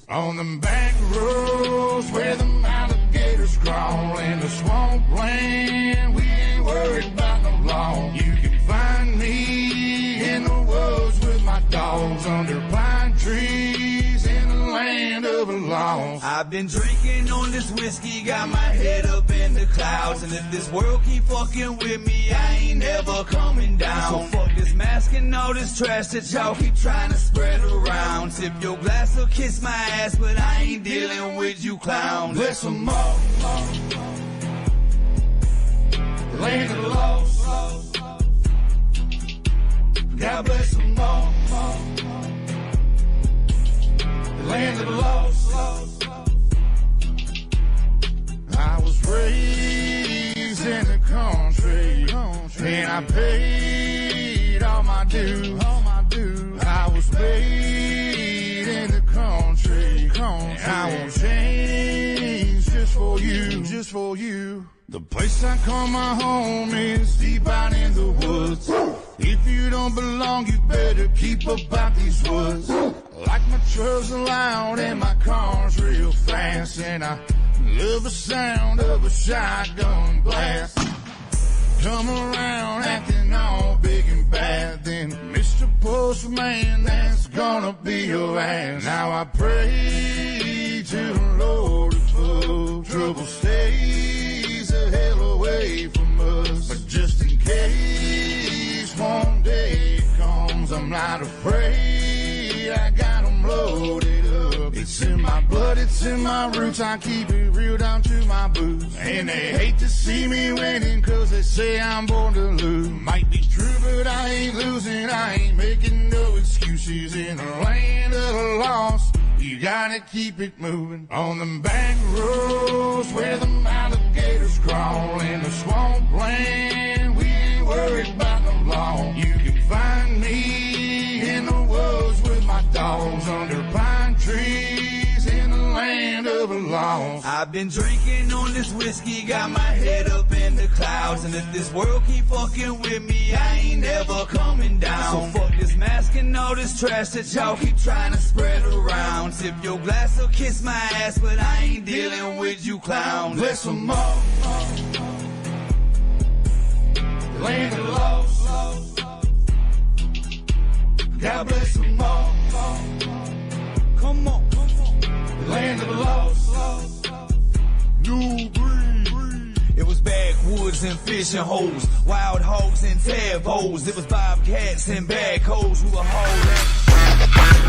On them back roads where the alligators crawl in the swampland, we ain't worried about no law. You can find me in the woods with my dogs under pine trees in the land of the lost. I've been drinking on this whiskey, got my head up in the clouds, and if this world keep fucking with me, I ain't never coming down. So fuck this mask and all this trash that y'all keep trying to spread around. Tip your glass or kiss my ass, but I ain't dealing with you clowns. Bless them all, land of the lost. God bless them all, land of the lost. I was raised in the country, and I paid all my dues. I was made in the country, and I won't change just for you. The place I call my home is deep out in the woods. If you don't belong, you better keep up out these woods. Like my trucks are loud and my car's real fast, and I love the sound of a shotgun blast. Come around acting all big and bad, then Mr. Postman, that's gonna be your ass. Now I pray to the Lord above, trouble stays a hell away from us. But just in case one day it comes, I'm not afraid, I got 'em loaded up. It's in my blood, it's in my roots, I keep it real down to my boots. And they hate to see me winning, cause they say I'm born to lose. Might be true, but I ain't losing, I ain't making no excuses. In the land of the lost, you gotta keep it moving. On them back roads where the alligators crawl in the swampland, we ain't worried about no law. You can find me in the woods with my dogs under pine trees in the land of the lost. I've been drinking on this whiskey, got my head up in the clouds, and if this world keep fucking with me, I ain't never coming down. So fuck this mask and all this trash that y'all keep trying to spread around. Tip your glass or kiss my ass, but I ain't dealing with you clowns. Bless them all, land of the lost. God bless them all, come on, land of the lost. New breed. It was backwoods and fishing holes, wild hogs and tadpoles. It was bobcats and backhoes who were hauling.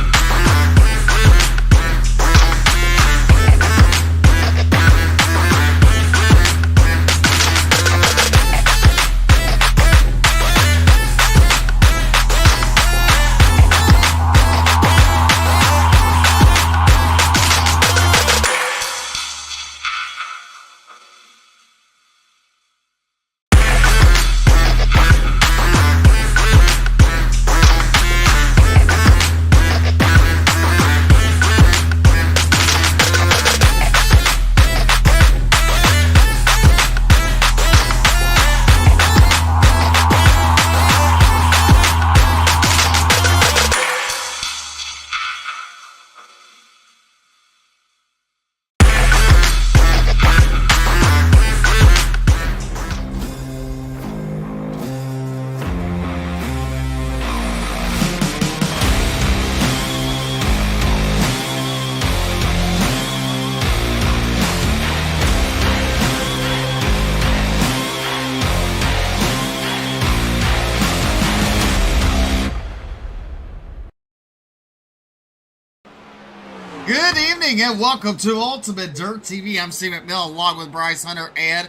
Good evening and welcome to Ultimate Dirt TV. I'm Steve McMillan along with Bryce Hunter and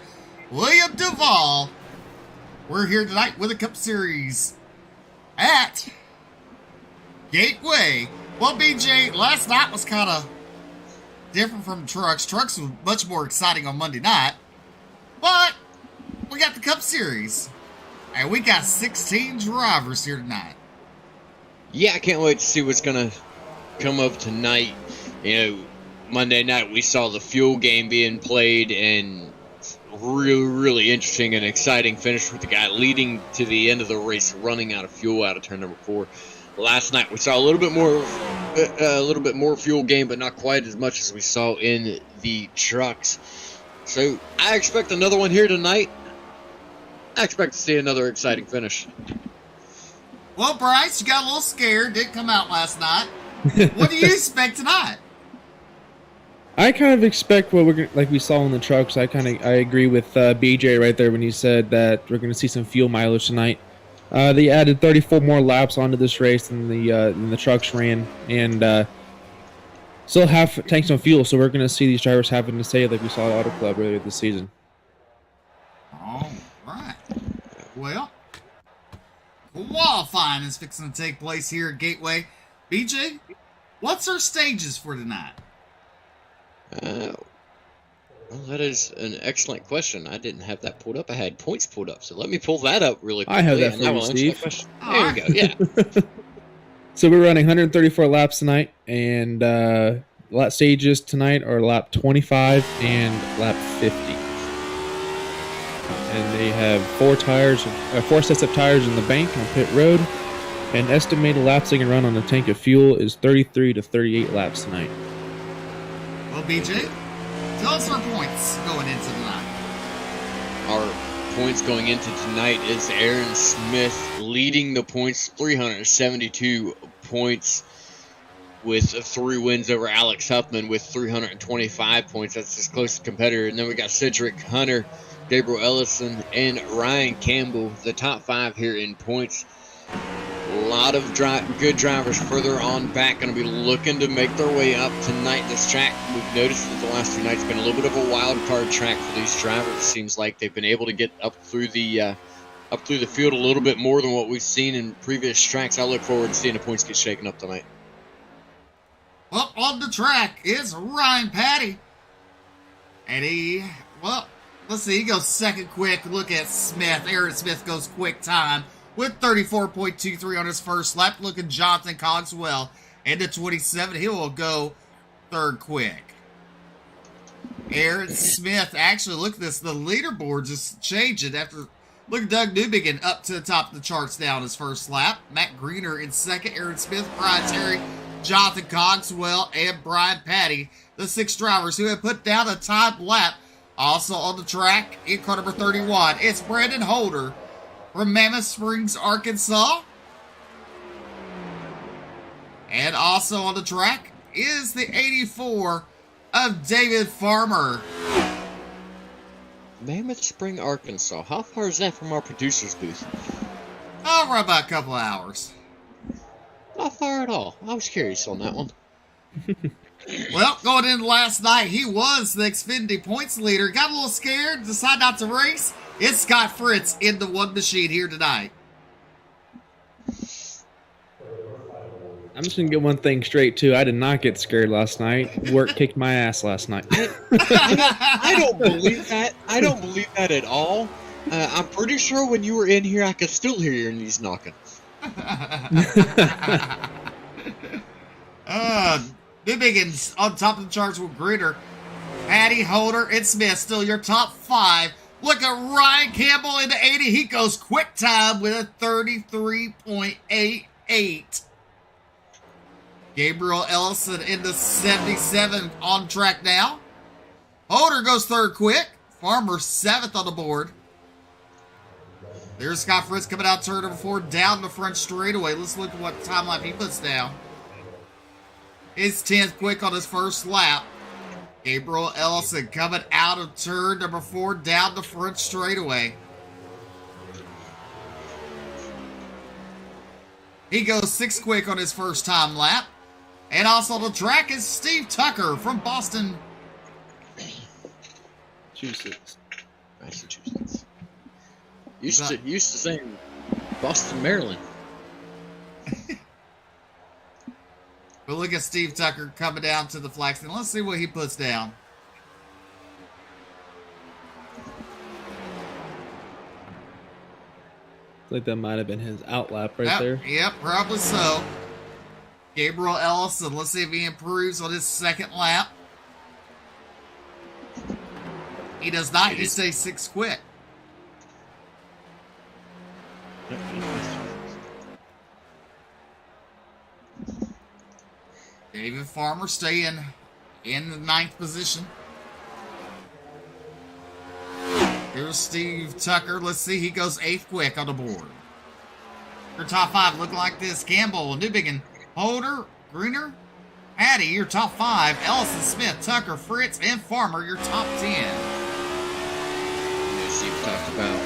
William Duvall. We're here tonight with a Cup Series at Gateway. Well, BJ, last night was kind of different from Trucks. Trucks was much more exciting on Monday night. But we got the Cup Series. And we got 16 drivers here tonight. Yeah, I can't wait to see what's going to come up tonight. You know, Monday night we saw the fuel game being played, and really interesting and exciting finish with the guy leading to the end of the race, running out of fuel out of turn number 4. last night. We saw a little bit more fuel gain, but not quite as much as we saw in the trucks. So I expect another one here tonight. I expect to see another exciting finish. Well, Bryce, you got a little scared. Didn't come out last night. What do you expect tonight? I kind of expect what like we saw in the trucks. I agree with BJ right there when he said that we're going to see some fuel mileage tonight. They added 34 more laps onto this race than the trucks ran, and still have tanks on fuel. So we're going to see these drivers having to save like we saw at Auto Club earlier this season. All right. Well, qualifying is fixing to take place here at Gateway. BJ, what's our stages for tonight? Well, that is an excellent question. I didn't have that pulled up. I had points pulled up, so let me pull that up really quickly. I have that for you, Steve. There we go, yeah. So we're running 134 laps tonight, and lap stages tonight are lap 25 and lap 50. And they have four sets of tires in the bank on pit road. And estimated laps they can run on a tank of fuel is 33 to 38 laps tonight. Well, BJ, tell us our points going into tonight. Our points going into tonight is Aaron Smith leading the points, 372 points, with 3 wins over Alex Huffman with 325 points. That's his closest competitor. And then we got Cedric Hunter, Gabriel Ellison, and Ryan Campbell, the top 5 here in points. A lot of good drivers further on back going to be looking to make their way up tonight. This track, we've noticed that the last 2 nights been a little bit of a wild card track for these drivers. It seems like they've been able to get up through the field a little bit more than what we've seen in previous tracks. I look forward to seeing the points get shaken up tonight. Well, on the track is Ryan Patty. And let's see, he goes second quick. Look at Smith. Aaron Smith goes quick time with 34.23 on his first lap. Look at Jonathan Cogswell into 27. He will go third quick. Aaron Smith, actually, look at this. The leaderboard just changing after. Look at Doug Newbigin up to the top of the charts now in his first lap. Matt Greener in second. Aaron Smith, Brian Terry, Jonathan Cogswell, and Brian Patty, the 6 drivers who have put down a timed lap. Also on the track in car number 31, it's Brandon Holder from Mammoth Springs, Arkansas. And also on the track is the 84 of David Farmer. Mammoth Spring, Arkansas. How far is that from our producer's booth? Oh, right about a couple of hours. Not far at all. I was curious on that one. Well, going in last night, he was the Xfinity points leader. Got a little scared, decided not to race. It's Scott Fritz in the one machine here tonight. I'm just going to get one thing straight, too. I did not get scared last night. Work kicked my ass last night. I don't believe that. I don't believe that at all. I'm pretty sure when you were in here, I could still hear your knees knocking. Newbiggins on top of the charts with Greener, Patty, Holder, and Smith. Still your top 5. Look at Ryan Campbell in the 80. He goes quick time with a 33.88. Gabriel Ellison in the 77 on track now. Holder goes third quick. Farmer 7th on the board. There's Scott Fritz coming out turn number 4 down the front straightaway. Let's look at what time lap he puts down. His 10th quick on his first lap. Gabriel Ellison coming out of turn number 4 down the front straightaway. He goes 6th quick on his first time lap. And also on the track is Steve Tucker from Boston, Massachusetts. Used to saying Boston, Maryland. But look at Steve Tucker coming down to the flag stand. Let's see what he puts down. Like that might have been his outlap right there. Yep, probably so. Gabriel Ellison, let's see if he improves on his second lap. He does not. He stays 6th quick. David Farmer staying in the 9th position. Here's Steve Tucker. Let's see. He goes 8th quick on the board. Your top 5 look like this. Campbell, Newbigin, Holder, Greener, Patty, your top 5. Ellison, Smith, Tucker, Fritz, and Farmer, your top 10. As you've talked about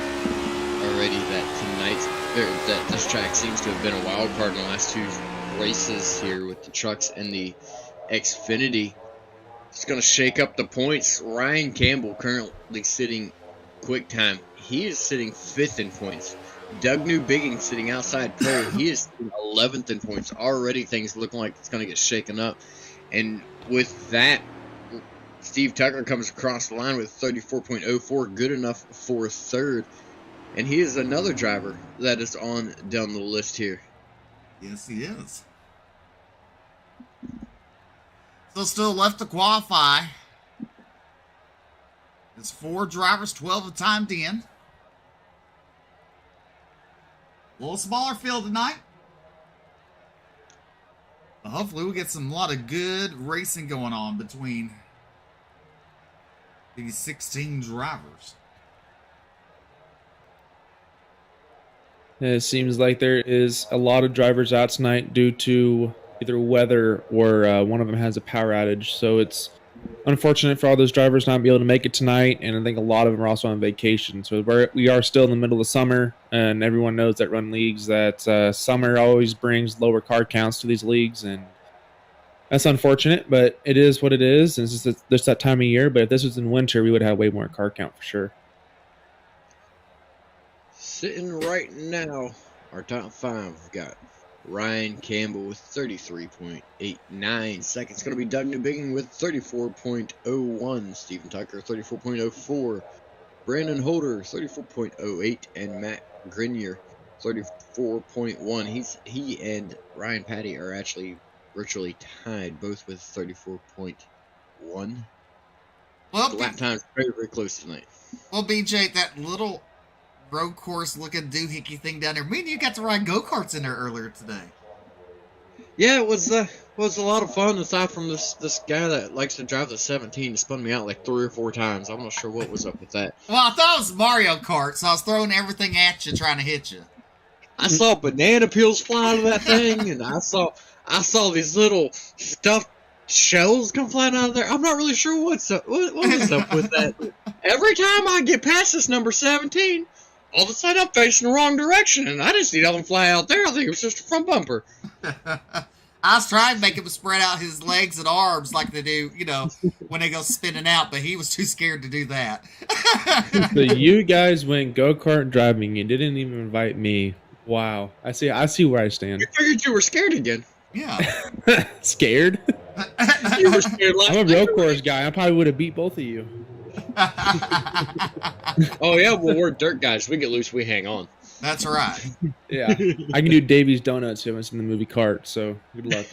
already, that this track seems to have been a wild card in the last 2 races here with the trucks and the Xfinity. It's going to shake up the points. Ryan Campbell currently sitting quick time. He is sitting 5th in points. Doug Newbigging sitting outside pole. He is 11th in points. Already things looking like it's going to get shaken up. And with that, Steve Tucker comes across the line with 34.04, good enough for 3rd. And he is another driver that is on down the list here. Yes, he is. So still left to qualify. It's 4 drivers, 12 have timed in. A little smaller field tonight. But hopefully we'll get a lot of good racing going on between these 16 drivers. It seems like there is a lot of drivers out tonight due to either weather or one of them has a power outage. So it's unfortunate for all those drivers not be able to make it tonight, and I think a lot of them are also on vacation. So we are still in the middle of summer, and everyone knows that run leagues that summer always brings lower car counts to these leagues, and that's unfortunate, but it is what it is. And it's just that time of year. But if this was in winter, we would have way more car count for sure. Sitting right now, our top 5, we've got Ryan Campbell with 33.89 seconds. Going to be Doug Newbigging with 34.01. Stephen Tucker, 34.04. Brandon Holder, 34.08. And Matt Grenier, 34.1. He and Ryan Patty are actually virtually tied, both with 34.1. Well, the lap time's very, very close tonight. Well, BJ, that little road course looking doohickey thing down there. Me and you got to ride go-karts in there earlier today. Yeah, it was a lot of fun. Aside from this guy that likes to drive the 17, spun me out like 3 or 4 times. I'm not sure what was up with that. Well, I thought it was Mario Kart, so I was throwing everything at you, trying to hit you. I saw banana peels fly out of that thing, and I saw these little stuffed shells come flying out of there. I'm not really sure what was up with that. Every time I get past this number 17. All of a sudden, I'm facing the wrong direction, and I didn't see nothing fly out there. I think it was just a front bumper. I was trying to make him spread out his legs and arms like they do, when they go spinning out, but he was too scared to do that. So you guys went go-kart driving and didn't even invite me. Wow. I see where I stand. I figured you were scared again. Yeah. Scared? You were scared last I'm a road course guy. I probably would have beat both of you. Oh, yeah? Well, we're dirt guys. We get loose, we hang on. That's right. Yeah. I can do Davy's Donuts if it's in the movie Cart, so good luck.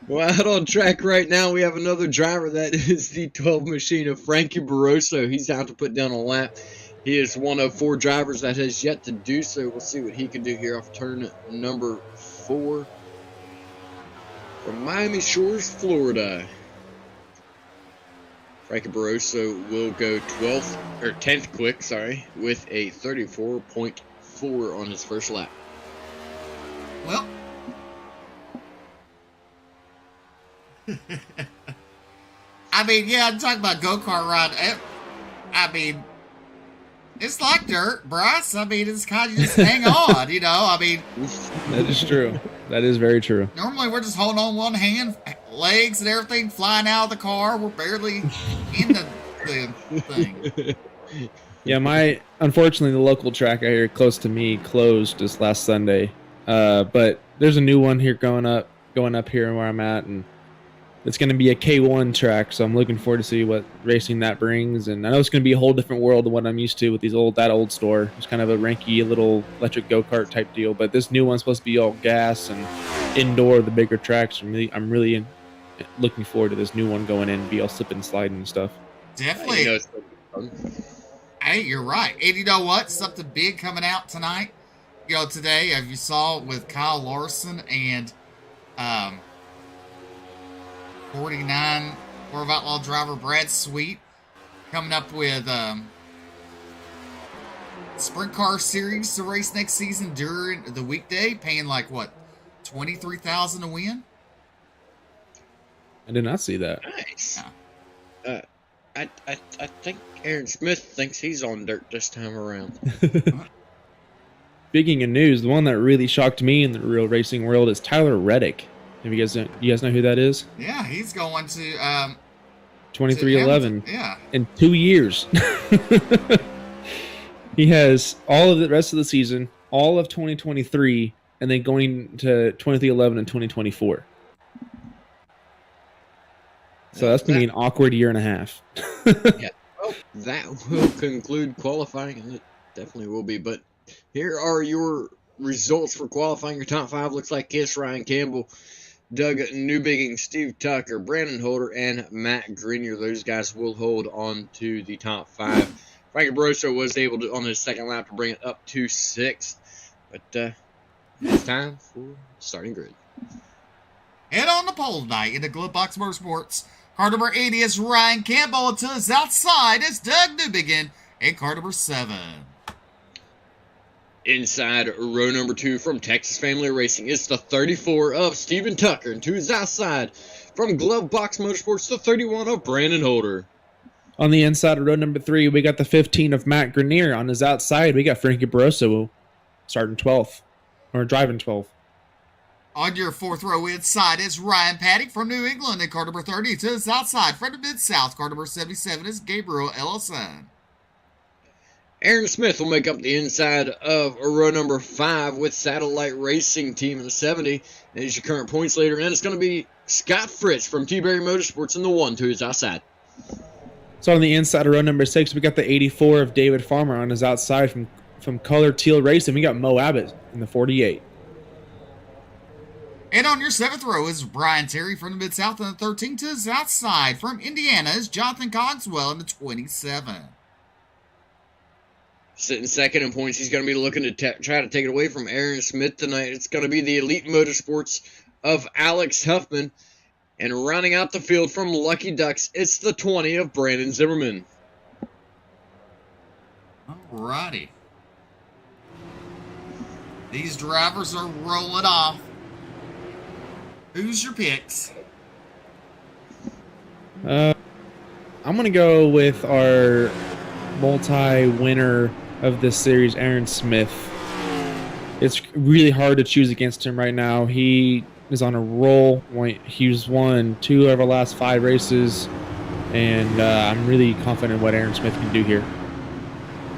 Well, out on track right now, we have another driver. That is the 12 machine of Frankie Barroso. He's out to put down a lap. He is one of 4 drivers that has yet to do so. We'll see what he can do here off turn number 4 from Miami Shores, Florida. Frankie Barroso will go 10th quick, with a 34.4 on his first lap. Well, I mean, yeah, I'm talking about go-kart ride. I mean, it's like dirt, Bryce. I mean, it's kind of just hang on, I mean. That is true. That is very true. Normally, we're just holding on one hand, legs and everything flying out of the car. We're barely in the thing. Yeah, unfortunately, the local track out here close to me closed this last Sunday. But there's a new one here going up here where I'm at, and it's going to be a K1 track, so I'm looking forward to see what racing that brings. And I know it's going to be a whole different world than what I'm used to with that old store. It's kind of a ranky little electric go-kart type deal, but this new one's supposed to be all gas and indoor, the bigger tracks. I'm really looking forward to this new one going in and be all slip and sliding and stuff. Definitely. Hey, you're right. And you know what? Something big coming out tonight. Today, as you saw with Kyle Larson and 49 Corps of Outlaw driver Brad Sweet coming up with Sprint Car Series to race next season during the weekday, paying like what, $23,000 to win. I did not see that. Nice. Yeah. I think Aaron Smith thinks he's on dirt this time around. Speaking of news, the one that really shocked me in the real racing world is Tyler Reddick. Have you guys know who that is? Yeah, he's going to 2311. Yeah. In 2 years. He has all of the rest of the season, all of 2023, and then going to 2311 and 2024. So that's going to be an awkward year and a half. Yeah. Well, that will conclude qualifying, and it definitely will be. But here are your results for qualifying. Your top 5 looks like Kiss, Ryan Campbell, Doug Newbigging, Steve Tucker, Brandon Holder, and Matt Grenier. Those guys will hold on to the top 5. Frankie Brosso was able to, on his second lap, to bring it up to 6th. But it's time for starting grid. Head on the pole tonight in the Glove Box Motorsports. Car number 80 is Ryan Campbell. And to his outside is Doug Newbiggin in car number 7. Inside row number 2 from Texas Family Racing is the 34 of Steven Tucker. And to his outside from Glove Box Motorsports, the 31 of Brandon Holder. On the inside of row number 3, we got the 15 of Matt Grenier. On his outside, we got Frankie Barroso starting 12th, or driving 12th. On your 4th row inside is Ryan Paddock from New England in car number 30. To his outside from the Mid-South, car number 77 is Gabriel Ellison. Aaron Smith will make up the inside of row number 5 with Satellite Racing Team in the 70. And he's your current points leader. And it's going to be Scott Fritz from T-Berry Motorsports in the 1 to his outside. So on the inside of row number 6, we got the 84 of David Farmer. On his outside from Color Teal Racing, we got Mo Abbott in the 48. And on your 7th row is Brian Terry from the Mid-South in the 13. To his outside from Indiana is Jonathan Cogswell in the 27. Sitting second in points, he's going to be looking to try to take it away from Aaron Smith tonight. It's going to be the Elite Motorsports of Alex Huffman. And rounding out the field from Lucky Ducks, it's the 20 of Brandon Zimmerman. Alrighty. These drivers are rolling off. Who's your picks? I'm going to go with our multi-winner of this series, Aaron Smith. It's really hard to choose against him right now. He is on a roll. He's won 2 of our last 5 races, and I'm really confident in what Aaron Smith can do here.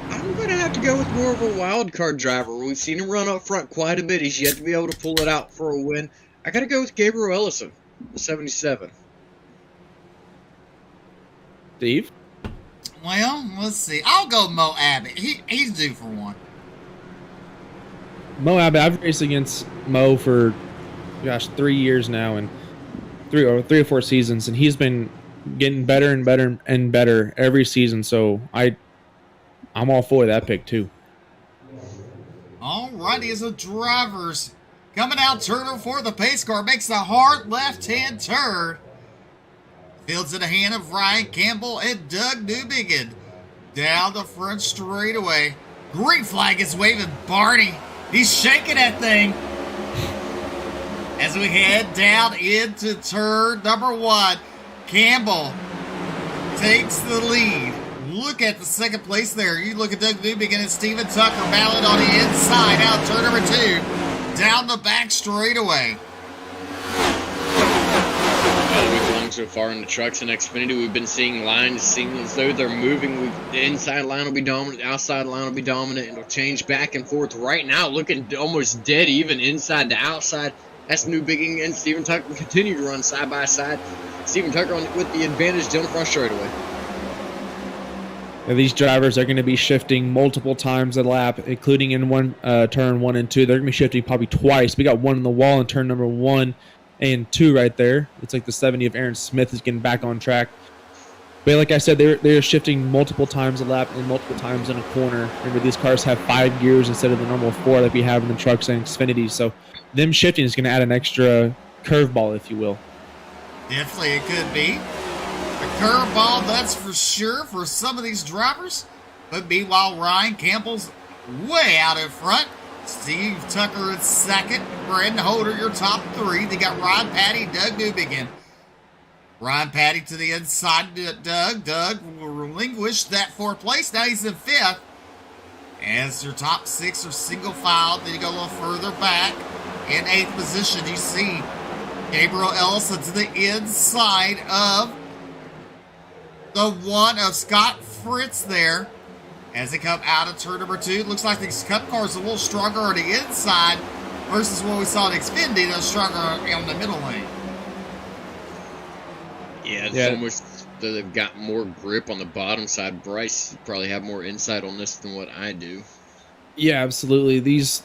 I'm going to have to go with more of a wild card driver. We've seen him run up front quite a bit. He's yet to be able to pull it out for a win. I got to go with Gabriel Ellison, the 77. Steve? Well, let's see. I'll go Mo Abbott. He's due for one. Mo Abbott, I've raced against Mo for 3 years now, and 3 or 4 seasons, and he's been getting better and better and better every season. So I'm all for that pick too. Alrighty, as the drivers coming out, turn 4, the pace car makes the hard left-hand turn. Fields in the hand of Ryan Campbell and Doug Newbiggin. Down the front straightaway. Green flag is waving. Barney, he's shaking that thing. As we head down into turn number 1, Campbell takes the lead. Look at the second place there. You look at Doug Newbiggin and Steven Tucker battling on the inside. Out turn number 2, down the back straightaway. All week long so far in the trucks and Xfinity, we've been seeing lines seem as though they're moving. The inside line will be dominant, the outside line will be dominant, and it'll change back and forth. Right now, looking almost dead even inside to outside. That's Newbiggin and Steven Tucker continue to run side by side. Steven Tucker with the advantage down the front straightaway. These drivers are going to be shifting multiple times a lap, including in turn 1 and 2. They're going to be shifting probably twice. We got one in the wall in turn number 1 and 2 right there. It's like the 70 of Aaron Smith is getting back on track. But like I said, they're shifting multiple times a lap and multiple times in a corner. Remember, these cars have 5 gears instead of the normal 4 that we have in the trucks and Xfinity. So them shifting is going to add an extra curveball, if you will. Definitely it could be. A curveball, that's for sure, for some of these drivers. But meanwhile, Ryan Campbell's way out in front. Steve Tucker in second. Brandon Holder, your top three. They got Ryan Patty, Doug Newbegin. Ryan Patty to the inside to Doug. Doug will relinquish that fourth place. Now he's in fifth. As your top six are single file, then you go a little further back. In eighth position, you see Gabriel Ellison to the inside of the one of Scott Fritz there. As they come out of turn number two, it looks like these Cup cars are a little stronger on the inside versus what we saw in Xfinity, they're stronger on the middle lane. Yeah, it's almost that they've got more grip on the bottom side. Bryce, you probably have more insight on this than what I do. Yeah, absolutely. These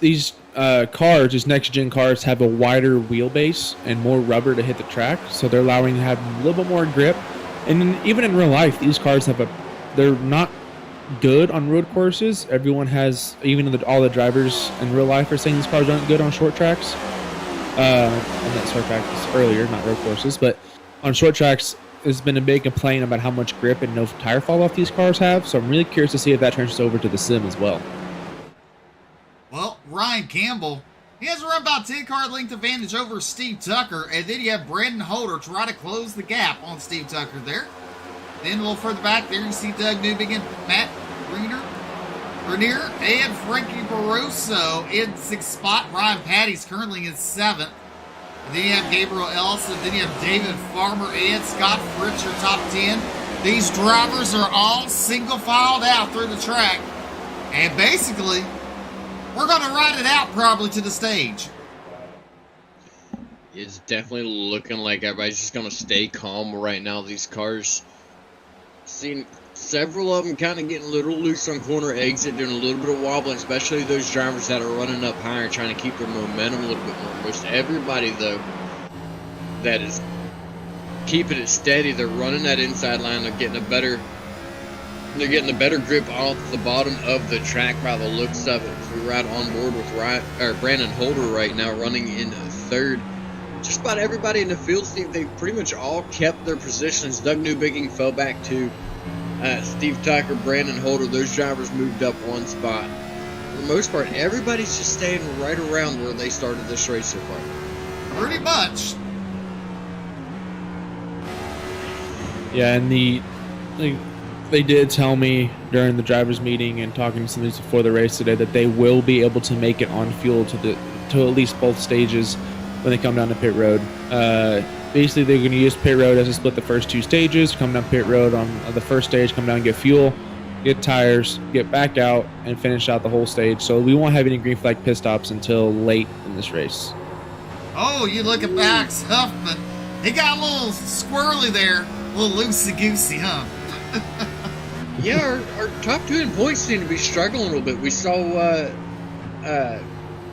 cars, these next-gen cars, have a wider wheelbase and more rubber to hit the track, so they're allowing to have a little bit more grip. And even in real life, these cars they're not good on road courses. Everyone has, even all the drivers in real life are saying these cars aren't good on short tracks. And that's short tracks earlier, not road courses, but on short tracks, there's been a big complaint about how much grip and no tire fall off these cars have. So I'm really curious to see if that transfers over to the sim as well. Well, Ryan Campbell, he has around about 10 car length advantage over Steve Tucker. And then you have Brandon Holder try to close the gap on Steve Tucker there. Then a little further back there, you see Doug Newbegin, Matt Grenier, and Frankie Barroso in sixth spot. Ryan Patty's currently in seventh. And then you have Gabriel Ellison. Then you have David Farmer and Scott Fritz, your top 10. These drivers are all single filed out through the track. And basically, we're going to ride it out probably to the stage. It's definitely looking like everybody's just going to stay calm right now. These cars, seen several of them kind of getting a little loose on corner exit, doing a little bit of wobbling, especially those drivers that are running up higher, trying to keep their momentum a little bit more. Most everybody, though, that is keeping it steady, they're running that inside line, they're getting a better grip off the bottom of the track by the looks of it. We're right on board with Brandon Holder right now, running in third. Just about everybody in the field, Steve, they pretty much all kept their positions. Doug Newbegin fell back to Steve Tucker, Brandon Holder. Those drivers moved up one spot. For the most part, everybody's just staying right around where they started this race so far. Pretty much. Yeah, and they did tell me during the drivers' meeting and talking to some of these before the race today that they will be able to make it on fuel to at least both stages when they come down to pit road. Basically, they're going to use pit road as a split the first two stages, come down pit road on the first stage, come down and get fuel, get tires, get back out, and finish out the whole stage. So we won't have any green flag pit stops until late in this race. Oh, you look at Max Huffman. He got a little squirrely there, a little loosey-goosey, huh? Yeah, our top two in points seem to be struggling a little bit. We saw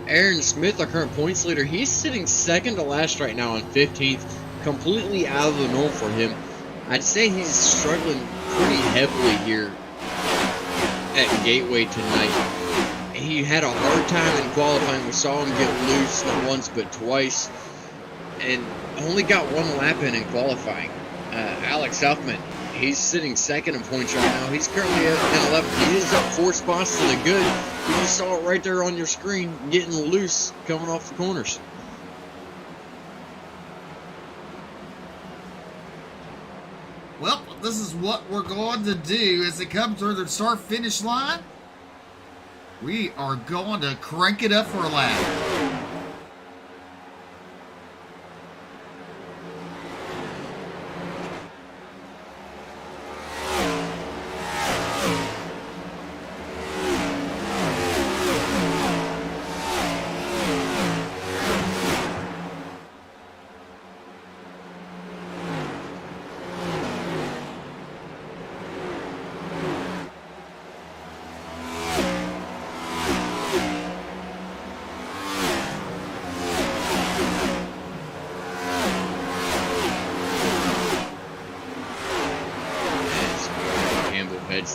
Aaron Smith, our current points leader, he's sitting second to last right now on 15th, completely out of the norm for him. I'd say he's struggling pretty heavily here at Gateway tonight. He had a hard time in qualifying. We saw him get loose not once but twice, and only got one lap in qualifying. Alex Huffman, he's sitting second in points right now. He's currently in 11th. He is up 4 spots to the good. You just saw it right there on your screen, getting loose, coming off the corners. Well, this is what we're going to do as it comes to the start-finish line. We are going to crank it up for a lap.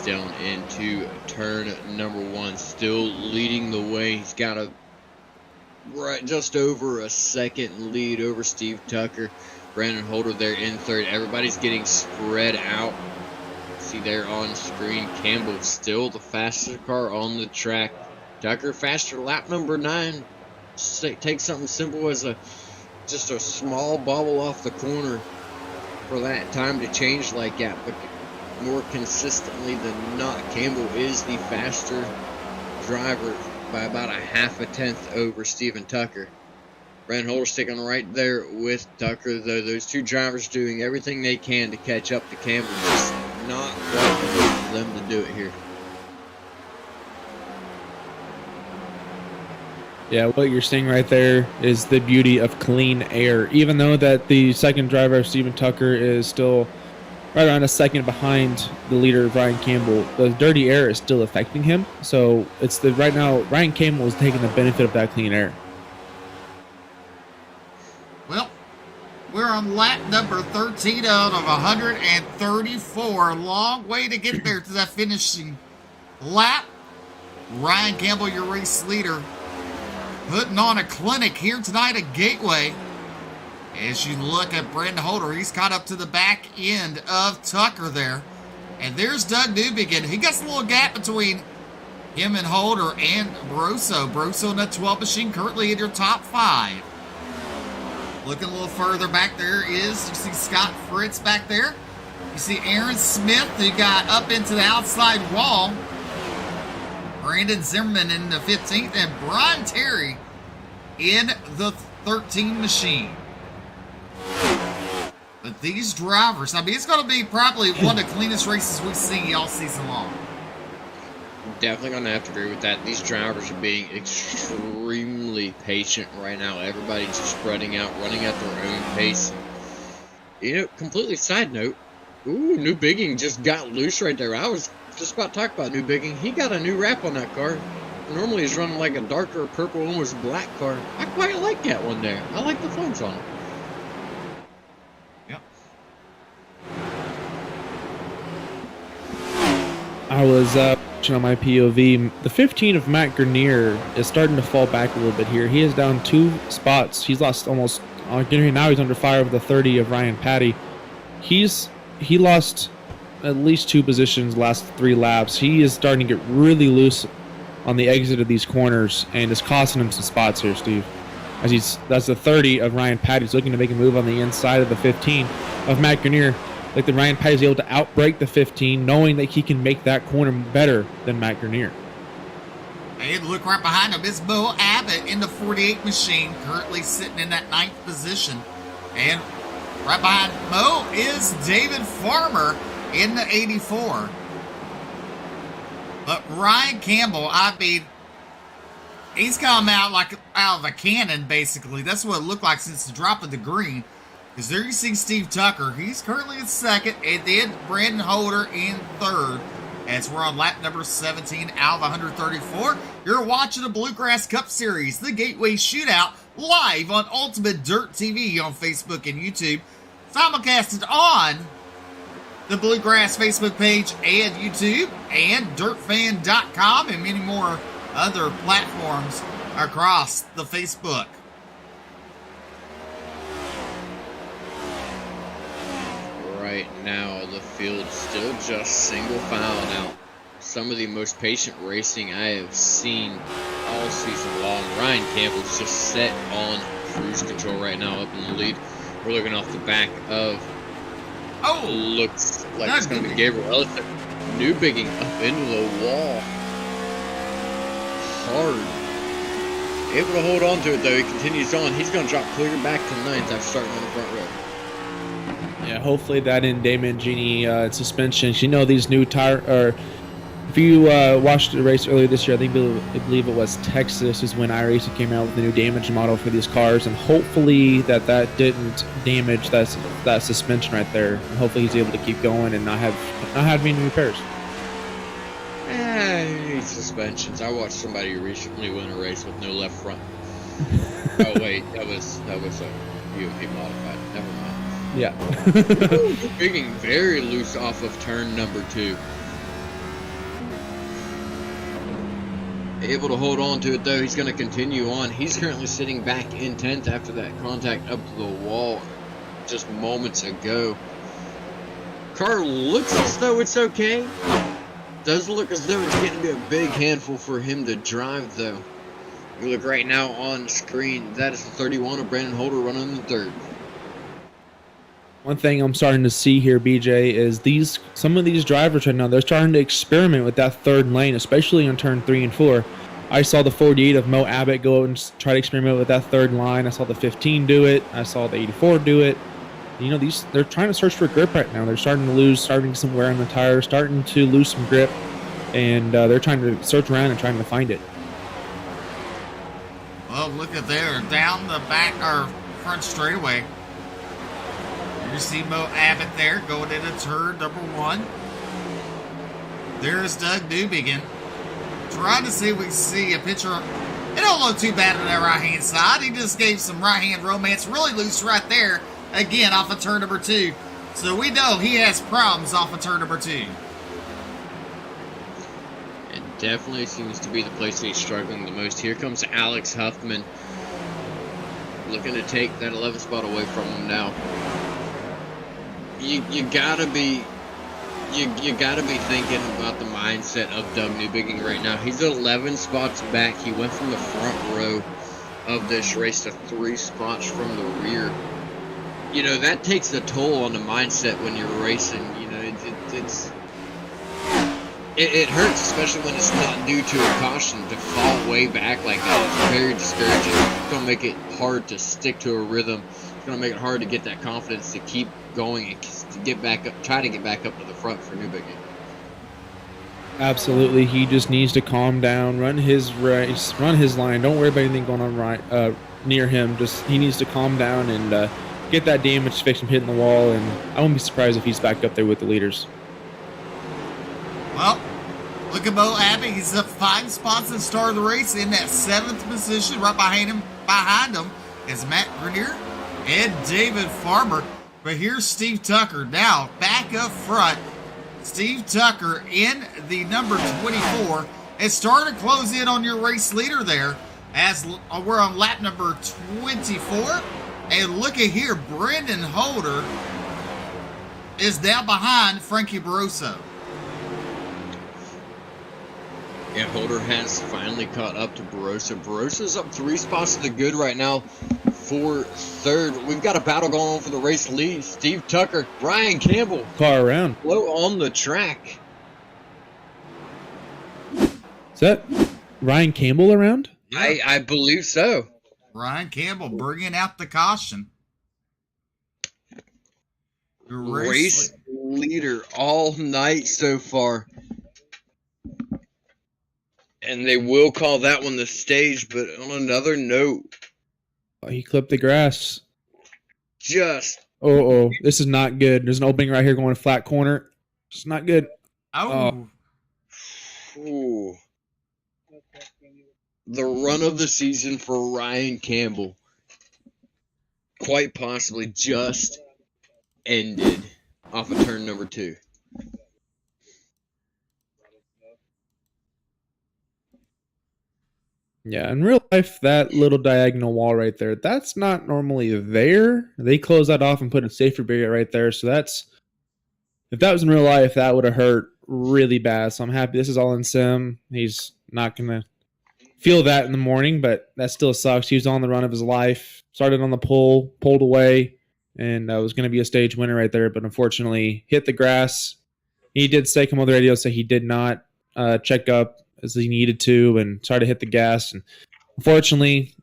Down into turn number 1, still leading the way. He's got right just over a second lead over Steve Tucker. Brandon Holder there in third. Everybody's getting spread out. See there on screen, Campbell still the faster car on the track. Tucker faster, lap number 9. Take something simple as just a small bobble off the corner for that time to change like that, but more consistently than not, Campbell is the faster driver by about a half a tenth over Steven Tucker. Brandon Holder sticking right there with Tucker, though those two drivers doing everything they can to catch up to Campbell. Just not quite enough for them to do it here. Yeah, what you're seeing right there is the beauty of clean air. Even though that the second driver, Steven Tucker, is still right around a second behind the leader, Ryan Campbell, the dirty air is still affecting him. So it's right now, Ryan Campbell is taking the benefit of that clean air. Well, we're on lap number 13 out of 134. Long way to get there to that finishing lap. Ryan Campbell, your race leader, putting on a clinic here tonight at Gateway. As you look at Brandon Holder, he's caught up to the back end of Tucker there. And there's Doug Newbegin. He got a little gap between him and Holder and Broso. Broso in the 12 machine currently in your top 5. Looking a little further back there you see Scott Fritz back there. You see Aaron Smith, who got up into the outside wall. Brandon Zimmerman in the 15th, and Brian Terry in the 13 machine. But these drivers, I mean, it's going to be probably one of the cleanest races we've seen all season long. Definitely going to have to agree with that. These drivers are being extremely patient right now. Everybody's just spreading out, running at their own pace. You know, completely side note, New Bigging just got loose right there. I was just about to talk about New Bigging. He got a new wrap on that car. Normally he's running like a darker purple, almost black car. I quite like that one there. I like the foams on it. Yep. I was watching on my POV. The 15 of Matt Grenier is starting to fall back a little bit here. He is down 2 spots. He's lost almost. Now he's under fire with the 30 of Ryan Patty. He lost at least 2 positions last 3 laps. He is starting to get really loose on the exit of these corners, and it's costing him some spots here, Steve. That's the 30 of Ryan Patty. He's looking to make a move on the inside of the 15 of Matt Grenier. Like the Ryan Patty's able to outbrake the 15, knowing that he can make that corner better than Matt Grenier. And look right behind him is Mo Abbott in the 48 machine, currently sitting in that 9th position. And right behind Mo is David Farmer in the 84. But Ryan Campbell, I mean, he's come out like out of a cannon, basically. That's what it looked like since the drop of the green. Because there you see Steve Tucker. He's currently in 2nd, and then Brandon Holder in 3rd. As we're on lap number 17 out of 134. You're watching the Bluegrass Cup Series, the Gateway Shootout, live on Ultimate Dirt TV on Facebook and YouTube. Simulcasted on the Bluegrass Facebook page and YouTube, and dirtfan.com, and many more other platforms across the Facebook. Right now, the field still just single file now. Some of the most patient racing I have seen all season long. Ryan Campbell's just set on cruise control right now, up in the lead. We're looking off the back of. Looks like it's going to be Gabriel Ellison. New Bigging up into the wall. Hard. Able to hold on to it though. He continues on. He's going to drop clear back to 9th after starting on the front row. Yeah, hopefully that in Damon Genie suspensions. You know, these new tire, or if you watched the race earlier this year, I believe it was Texas is when iRacing came out with the new damage model for these cars, and hopefully that didn't damage that suspension right there. And hopefully he's able to keep going and not have any repairs. He needs suspensions. I watched somebody recently win a race with no left front. Oh wait, that was a UMP modified. Never mind. Yeah. Bigging very loose off of turn number 2. able to hold on to it, though. He's going to continue on. He's currently sitting back in 10th after that contact up to the wall just moments ago. Car looks as though it's okay. Does look as though it's getting to be a big handful for him to drive, though. You look right now on screen. That is the 31 of Brandon Holder running the third. One thing I'm starting to see here, BJ, is some of these drivers right now, they're starting to experiment with that third lane, especially on turn 3 and 4. I saw the 48 of Mo Abbott go and try to experiment with that third line. I saw the 15 do it. I saw the 84 do it. You know, they're trying to search for grip right now. They're starting to get some wear on the tires, starting to lose some grip, and they're trying to search around and trying to find it. Well, look at there, down the back or front straightaway. You see Mo Abbott there going into turn number 1. There's Doug Newbegin. Trying to see if we can see a picture. It don't look too bad on that right-hand side. He just gave some right-hand romance really loose right there. Again, off of turn number 2. So we know he has problems off of turn number 2. It definitely seems to be the place that he's struggling the most. Here comes Alex Huffman, looking to take that 11th spot away from him now. You gotta be thinking about the mindset of Doug Newbegin right now. He's 11 spots back. He went from the front row of this race to 3 spots from the rear. You know, that takes a toll on the mindset when you're racing. You know, it hurts, especially when it's not due to a caution. To fall way back like that is very discouraging. It's gonna make it hard to stick to a rhythm. It's gonna make it hard to get that confidence to keep going and to get back up, try to get back up to the front for Newbegin. Absolutely, he just needs to calm down, run his race, run his line. Don't worry about anything going on near him. Just he needs to calm down and get that damage fixed from hitting the wall. And I won't be surprised if he's back up there with the leaders. Well, look at Mo Abbott. He's up 5 spots at the start of the race in that 7th position. Right behind him is Matt Grenier and David Farmer. But here's Steve Tucker now back up front. Steve Tucker in the number 24 is starting to close in on your race leader there as we're on lap number 24. And look at here, Brendan Holder is now behind Frankie Barroso. Yeah, Holder has finally caught up to Barroso. Barroso's up 3 spots to the good right now for third. We've got a battle going on for the race lead. Steve Tucker, Ryan Campbell. Car around. Low on the track. Is that Ryan Campbell around? Yeah. I believe so. Ryan Campbell bringing out the caution. The Race leader all night so far. And they will call that one the stage, but on another note. Oh, he clipped the grass. Oh, this is not good. There's an opening right here going flat corner. It's not good. Oh. Ooh. The run of the season for Ryan Campbell quite possibly just ended off of turn number 2. Yeah, in real life, that little diagonal wall right there, that's not normally there. They close that off and put a safety barrier right there. So if that was in real life, that would have hurt really bad. So I'm happy this is all in sim. He's not going to feel that in the morning, but that still sucks. He was on the run of his life, started on the pulled away, and was going to be a stage winner right there. But unfortunately, hit the grass. He did say, come on the radio, say he did not check up as he needed to and started to hit the gas. And unfortunately,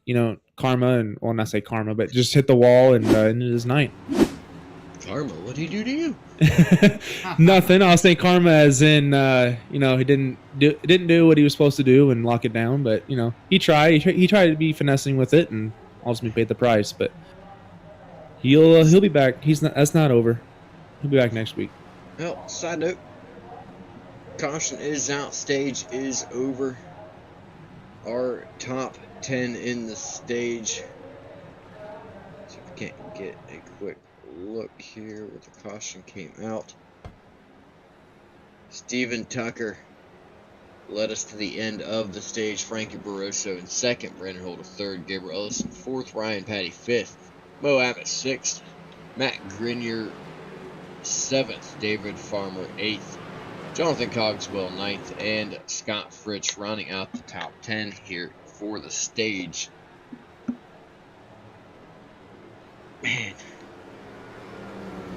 karma, not say karma, but just hit the wall and ended his night. Karma, what'd he do to you? Nothing. I'll say karma as in, he didn't do what he was supposed to do and lock it down. But, he tried. He tried to be finessing with it and ultimately paid the price. But he'll be back. That's not over. He'll be back next week. Well, side note. Caution is out, stage is over. Our top 10 in the stage. So if we can't get a quick look here where the caution came out. Steven Tucker led us to the end of the stage. Frankie Barroso in second, Brandon Holder third, Gabriel Ellison fourth, Ryan Patty fifth, Mo Abbott sixth, Matt Grenier seventh, David Farmer eighth, Jonathan Cogswell ninth, and Scott Fritz rounding out the top 10 here for the stage. Man,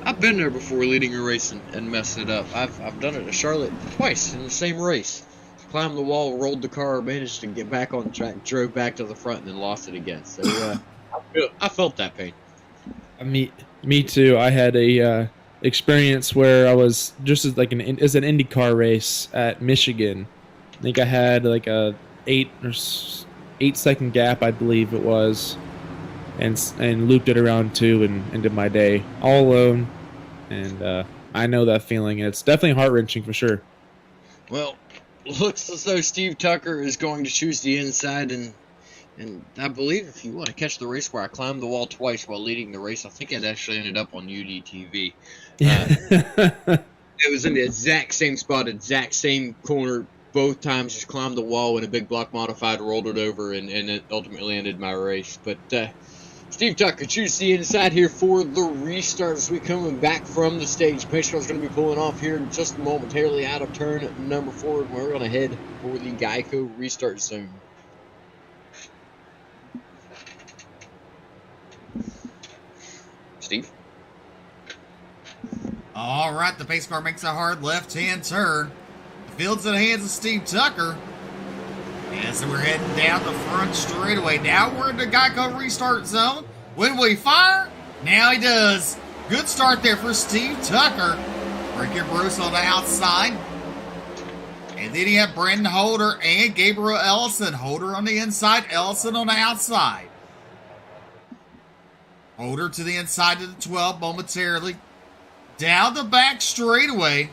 I've been there before leading a race and messed it up. I've done it at Charlotte twice in the same race. Climbed the wall, rolled the car, managed to get back on the track, drove back to the front, and then lost it again. So I felt that pain. Me too. I had a experience where I was just as an IndyCar race at Michigan. I think I had like a 8 second gap, I believe it was, and looped it around 2 and ended my day all alone. And I know that feeling, and it's definitely heart-wrenching for sure. Well, looks as though Steve Tucker is going to choose the inside, and I believe if you want to catch the race where I climbed the wall twice while leading the race, I think it actually ended up on UDTV. It was in the exact same spot, exact same corner, both times. Just climbed the wall in a big block modified, rolled it over, and it ultimately ended my race. But Steve Tucker chooses the inside here for the restart as we coming back from the stage. Pace car's going to be pulling off here just momentarily out of turn number 4. And we're going to head for the Geico restart zone. Steve? All right, the pace car makes a hard left-hand turn. The field's in the hands of Steve Tucker. As we're heading down the front straightaway. Now we're in the Geico restart zone. When we fire, now he does. Good start there for Steve Tucker. Frankie Barroso on the outside. And then he had Brandon Holder and Gabriel Ellison. Holder on the inside, Ellison on the outside. Holder to the inside of the 12 momentarily. Down the back straightaway.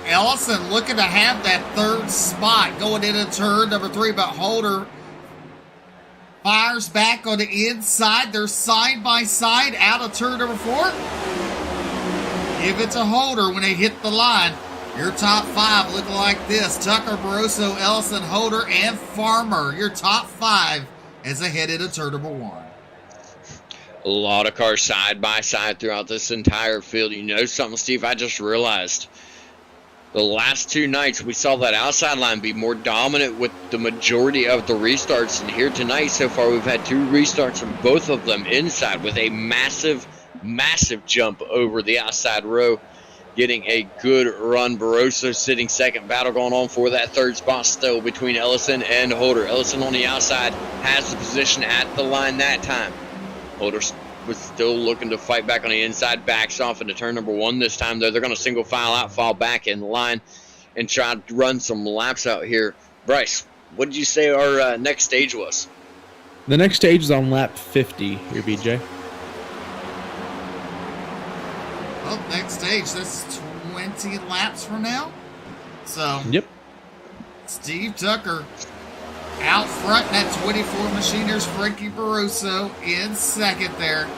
Ellison looking to have that third spot going into turn number 3, but Holder fires back on the inside. They're side by side out of turn number 4. Give it to Holder when they hit the line. Your top 5 looking like this. Tucker, Barroso, Ellison, Holder, and Farmer. Your top 5 as they head into turn number 1. A lot of cars side by side throughout this entire field. You know something, Steve? I just realized the last 2 nights we saw that outside line be more dominant with the majority of the restarts. And here tonight, so far, we've had 2 restarts and both of them inside with a massive jump over the outside row. Getting a good run. Barroso sitting second. Battle going on for that third spot still between Ellison and Holder. Ellison on the outside has the position at the line that time. Holder was still looking to fight back on the inside. Backs off into turn number 1 this time, though. They're going to single file out, fall back in line, and try to run some laps out here. Bryce, what did you say our next stage was? The next stage is on lap 50 here, BJ. Well, next stage, that's 20 laps from now. So, yep. Steve Tucker out front in that 24 machine. There's Frankie Barroso in second there.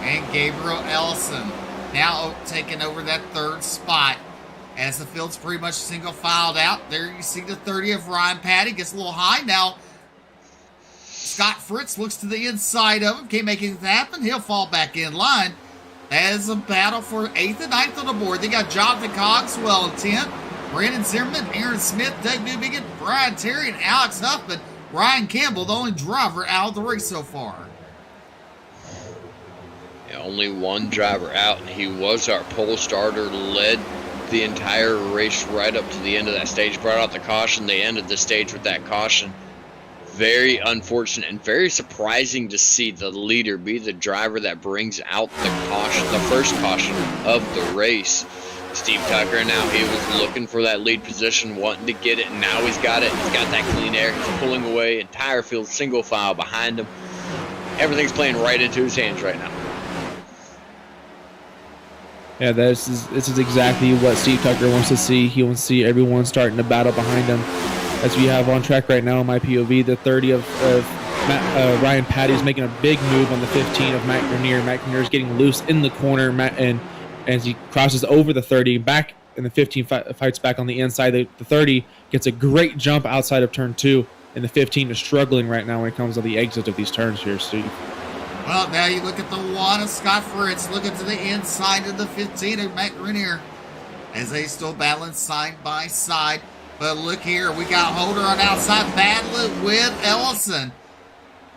And Gabriel Ellison now taking over that third spot as the field's pretty much single filed out. There you see the 30 of Ryan Patty. Gets a little high. Now Scott Fritz looks to the inside of him. Can't make anything happen. He'll fall back in line. As a battle for 8th and 9th on the board. They got Jonathan Cogswell in 10th. Brandon Zimmerman, Aaron Smith, Doug Newbigin, Brian Terry, and Alex Huffman. Ryan Campbell, the only driver out of the race so far. Yeah, only one driver out, and he was our pole starter, led the entire race right up to the end of that stage, brought out the caution. They ended the stage with that caution. Very unfortunate and very surprising to see the leader be the driver that brings out the caution, the first caution of the race. Steve Tucker, now he was looking for that lead position, wanting to get it, and now he's got it. He's got that clean air. He's pulling away. Entire field single file behind him. Everything's playing right into his hands right now. Yeah, this is exactly what Steve Tucker wants to see. He wants to see everyone starting to battle behind him. As we have on track right now in my POV, the 30 of Ryan Patty is making a big move on the 15 of Matt Grenier. Matt Grenier is getting loose in the corner, and as he crosses over the 30, back and the 15 fights back on the inside. The 30 gets a great jump outside of turn 2, and the 15 is struggling right now when it comes to the exit of these turns here, Steve. Well, now you look at the one of Scott Fritz looking to the inside of the 15 of Matt Grenier as they still battling side by side. But look here, we got Holder on outside battling with Ellison.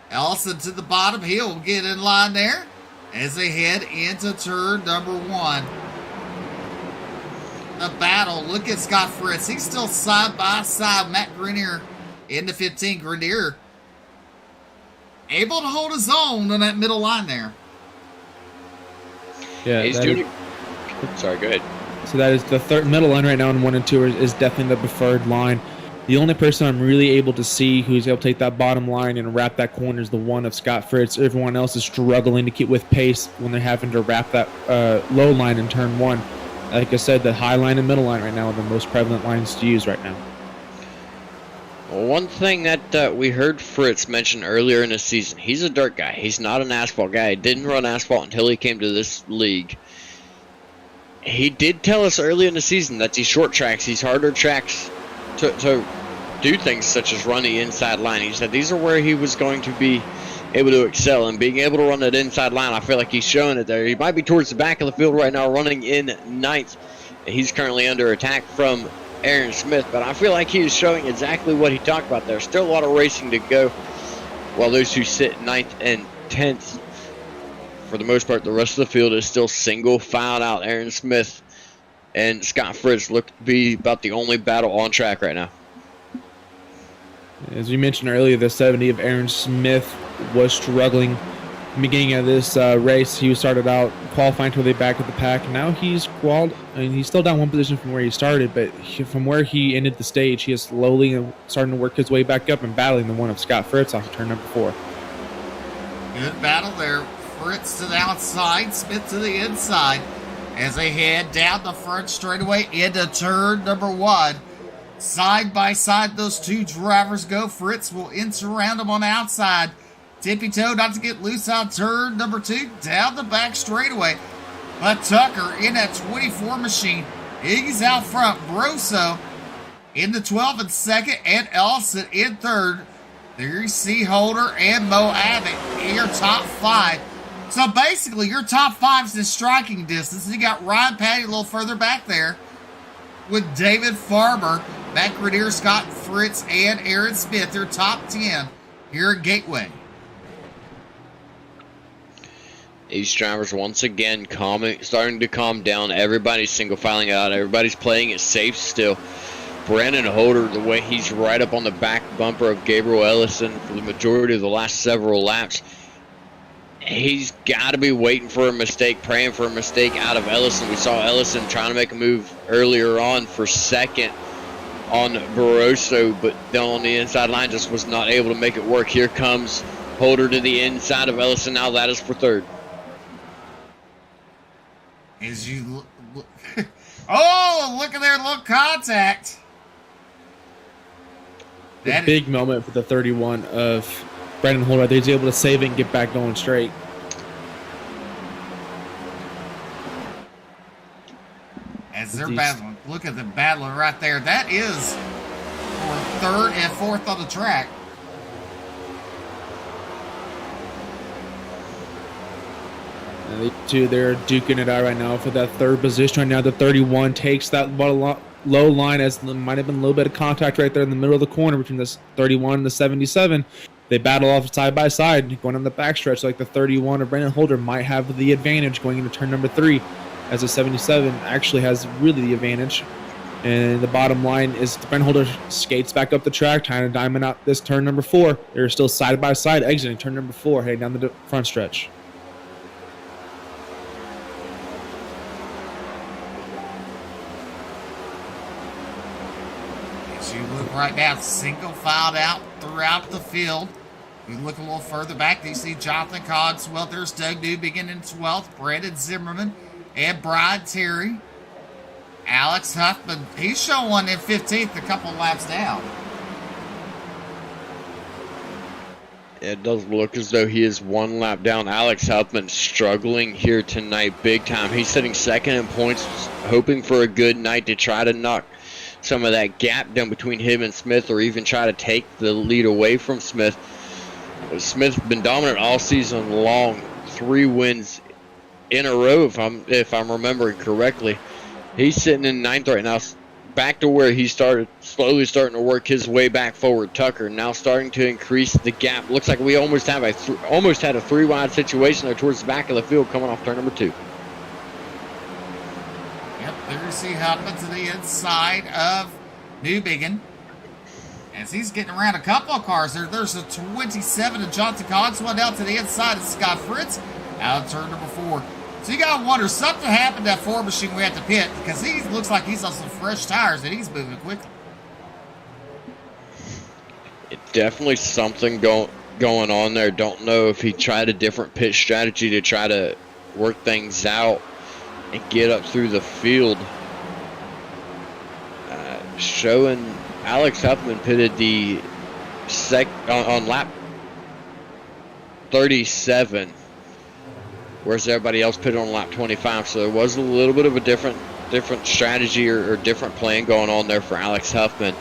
Ellison to the bottom. He'll get in line there as they head into turn number 1. The battle. Look at Scott Fritz. He's still side by side. Matt Grenier in the 15. Grenier able to hold his own on that middle line there. Yeah, he's doing it. Sorry, go ahead. So that is the third middle line right now in 1 and 2 is definitely the preferred line. The only person I'm really able to see who's able to take that bottom line and wrap that corner is the one of Scott Fritz. Everyone else is struggling to keep with pace when they're having to wrap that low line in turn 1. Like I said, the high line and middle line right now are the most prevalent lines to use right now. Well, one thing that we heard Fritz mention earlier in the season, he's a dirt guy. He's not an asphalt guy. He didn't run asphalt until he came to this league. He did tell us early in the season that these short tracks, these harder tracks to do things such as run the inside line. He said these are where he was going to be able to excel, and being able to run that inside line, I feel like he's showing it there. He might be towards the back of the field right now, running in 9th. He's currently under attack from Aaron Smith, but I feel like he is showing exactly what he talked about there. Still a lot of racing to go, while those who sit 9th and 10th, for the most part, the rest of the field is still single filed out. Aaron Smith and Scott Fritz look to be about the only battle on track right now. As we mentioned earlier, the 70 of Aaron Smith was struggling in the beginning of this race. He started out qualifying to the back of the pack. Now he's he's still down 1 position from where he started, but from where he ended the stage, he is slowly starting to work his way back up and battling the one of Scott Fritz off of turn number 4. Good battle there. Fritz to the outside, Smith to the inside as they head down the front straightaway into turn number 1. Side by side, those two drivers go. Fritz will in-surround them on the outside. Tippy-toe not to get loose on turn number 2. Down the back straightaway. But Tucker in that 24 machine. Iggy's out front. Broso in the 12 and 2nd. And Ellison in 3rd. There you see Holder and Mo Abbott in your top 5. So basically, your top 5's in striking distance. You got Ryan Patty a little further back there with David Farmer, Matt Grenier, Scott Fritz, and Aaron Smith. Their top 10 here at Gateway. These drivers once again starting to calm down. Everybody's single filing out. Everybody's playing it safe still. Brandon Holder, the way he's right up on the back bumper of Gabriel Ellison for the majority of the last several laps. He's got to be waiting for a mistake, praying for a mistake out of Ellison. We saw Ellison trying to make a move earlier on for 2nd on Barroso, but down on the inside line just was not able to make it work. Here comes Holder to the inside of Ellison. Now that is for 3rd. As you look, oh, look at their little contact. The big moment for the 31 of Brandon Holder. He's able to save it and get back going straight. As they're battling, look at the battler right there. That is for 3rd and 4th on the track. And the two, they're duking it out right now for that 3rd position. Right now, the 31 takes that low line, as there might have been a little bit of contact right there in the middle of the corner between this 31 and the 77. They battle off side by side, going on the backstretch. Like the 31 of Brandon Holder might have the advantage going into turn number 3, as the 77 actually has really the advantage. And the bottom line is Brandon Holder skates back up the track, trying to diamond out this turn number 4. They're still side by side exiting turn number 4, heading down the front stretch. As you look right now, single filed out throughout the field. You look a little further back, you see Jonathan Cogswell. There's Doug New beginning 12th, Brandon Zimmerman, and Brian Terry. Alex Huffman, he's showing one in 15th, a couple laps down. It does look as though he is one lap down. Alex Huffman struggling here tonight big time. He's sitting second in points, hoping for a good night to try to knock some of that gap down between him and Smith, or even try to take the lead away from Smith. Smith's been dominant all season long. 3 wins in a row, if I'm remembering correctly. He's sitting in 9th right now, back to where he started, slowly starting to work his way back forward. Tucker now starting to increase the gap. Looks like we almost had a 3-wide situation there towards the back of the field coming off turn number 2. Yep, there you see Huffman to the inside of Newbigin. As he's getting around a couple of cars there. There's a 27 of Jonathan Cogswell down to the inside of Scott Fritz out of turn number 4. So you gotta wonder, something happened to that Ford machine we had to pit, because he looks like he's on some fresh tires and he's moving quickly. Definitely something going on there. Don't know if he tried a different pit strategy to try to work things out and get up through the field. Showing Alex Huffman pitted the on lap 37. Whereas everybody else pitted on lap 25, so there was a little bit of a different strategy or different plan going on there for Alex Huffman.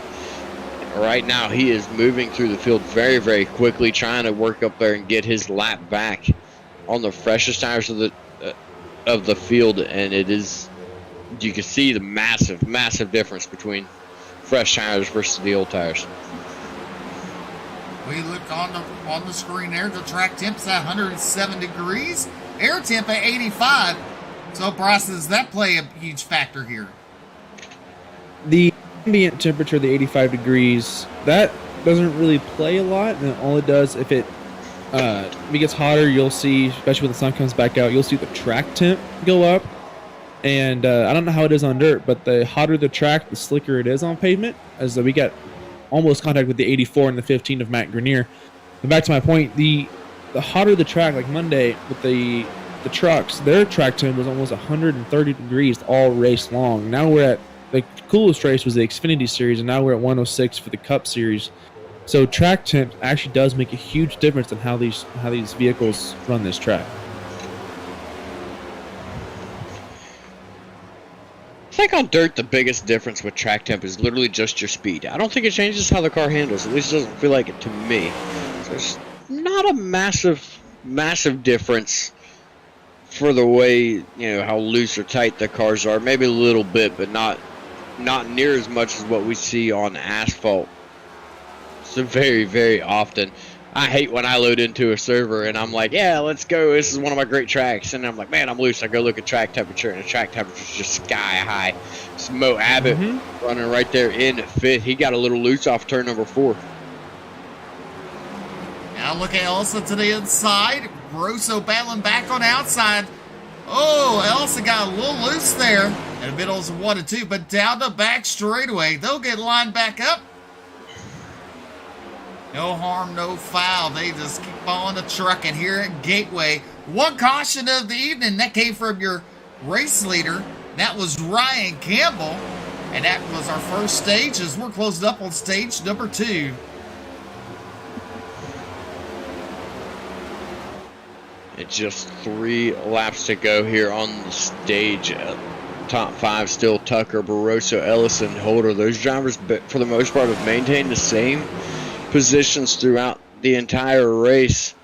Right now, he is moving through the field very, very quickly, trying to work up there and get his lap back on the freshest tires of the field, and you can see the massive difference between fresh tires versus the old tires. We look on the screen there. The track temp's at 107 degrees. Air temp at 85. So, Bryce, does that play a huge factor here? The ambient temperature, the 85 degrees, that doesn't really play a lot. And all it does, if it gets hotter, you'll see, especially when the sun comes back out, you'll see the track temp go up. And I don't know how it is on dirt, but the hotter the track, the slicker it is on pavement. As we got almost contact with the 84 and the 15 of Matt Grenier. And back to my point, the hotter the track, like Monday with the trucks, their track temp was almost 130 degrees all race long. Now we're at, the coolest race was the Xfinity Series, and now we're at 106 for the Cup Series. So track temp actually does make a huge difference in how these vehicles run this track. I think on dirt, the biggest difference with track temp is literally just your speed. I don't think it changes how the car handles. At least it doesn't feel like it to me. So there's not a massive difference for the way, how loose or tight the cars are. Maybe a little bit, but not near as much as what we see on asphalt. So very, very often. I hate when I load into a server and I'm like, yeah, let's go. This is one of my great tracks. And I'm like, man, I'm loose. I go look at track temperature, and the track temperature is just sky high. It's Mo Abbott running right there in 5th. He got a little loose off turn number 4. Now look at Elsa to the inside. Grosso battling back on the outside. Oh, Elsa got a little loose there. And a bit of 1 and 2, but down the back straightaway. They'll get lined back up. No harm, no foul. They just keep on the trucking here at Gateway. One caution of the evening, that came from your race leader. That was Ryan Campbell. And that was our first stage as we're closed up on stage number 2. It's just 3 laps to go here on the stage. Top 5 still Tucker, Barroso, Ellison, Holder. Those drivers, for the most part, have maintained the same positions throughout the entire race.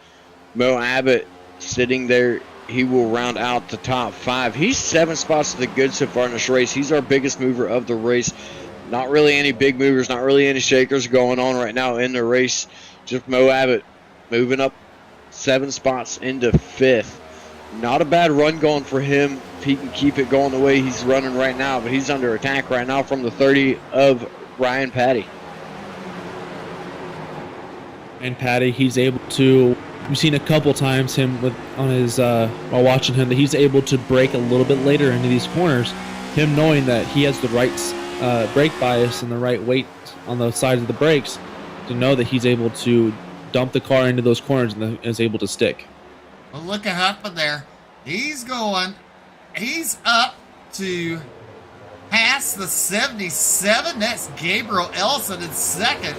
Mo Abbott sitting there, he will round out the top 5. He's 7 spots to the good so far in this race. He's our biggest mover of the race. Not really any big movers, not really any shakers going on right now in the race. Just Mo Abbott moving up 7 spots into 5th. Not a bad run going for him if he can keep it going the way he's running right now, but he's under attack right now from the 30 of Ryan Patty. And Patty, he's able to, we've seen a couple times him while watching him, that he's able to brake a little bit later into these corners. Him knowing that he has the right brake bias and the right weight on the sides of the brakes to know that he's able to dump the car into those corners and is able to stick. Well, look at Huffman there. He's up to past the 77. That's Gabriel Ellison in second.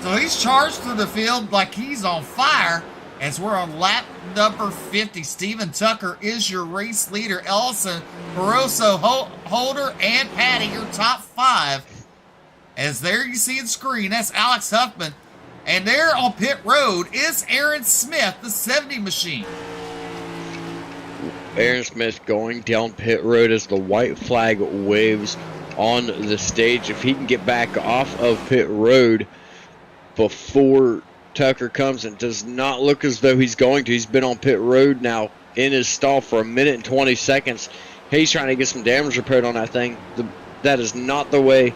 So he's charged through the field like he's on fire as we're on lap number 50. Steven Tucker is your race leader. Ellison, Barroso, Holder, and Patty, your top 5. As there you see the screen, that's Alex Huffman. And there on pit road is Aaron Smith, the 70 machine. Aaron Smith going down pit road as the white flag waves on the stage. If he can get back off of pit road before Tucker comes, and does not look as though he's going to. He's been on pit road now in his stall for 1 minute and 20 seconds. He's trying to get some damage repaired on that thing. That is not the way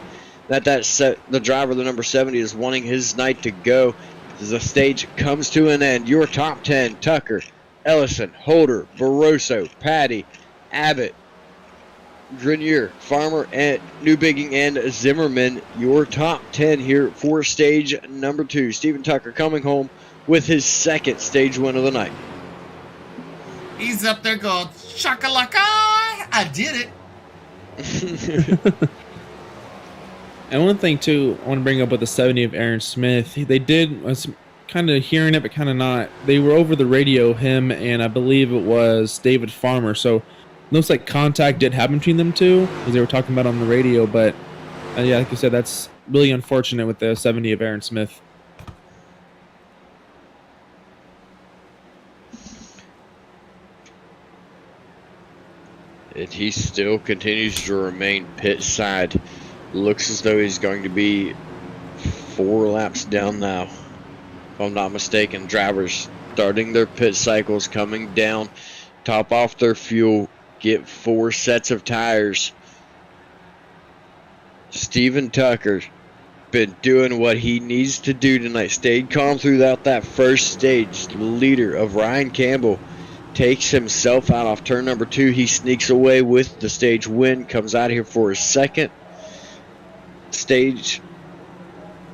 that the driver, the number 70, is wanting his night to go. As the stage comes to an end, your top 10, Tucker, Ellison, Holder, Barroso, Patty, Abbott, Grenier, Farmer, and Newbigging, and Zimmerman. Your top 10 here for stage number 2. Steven Tucker coming home with his second stage win of the night. He's up there going, shakalaka, I did it. And one thing too, I want to bring up with the 70 of Aaron Smith. They did, I was kind of hearing it, but kind of not. They were over the radio, him and I believe it was David Farmer. So it looks like contact did happen between them two, as they were talking about on the radio. But yeah, like you said, that's really unfortunate with the 70 of Aaron Smith. And he still continues to remain pit side. Looks as though he's going to be 4 laps down now, if I'm not mistaken. Drivers starting their pit cycles, coming down, top off their fuel, get 4 sets of tires. Steven Tucker been doing what he needs to do tonight. Stayed calm throughout that first stage. The leader of Ryan Campbell takes himself out off turn number 2. He sneaks away with the stage win, comes out here for his second stage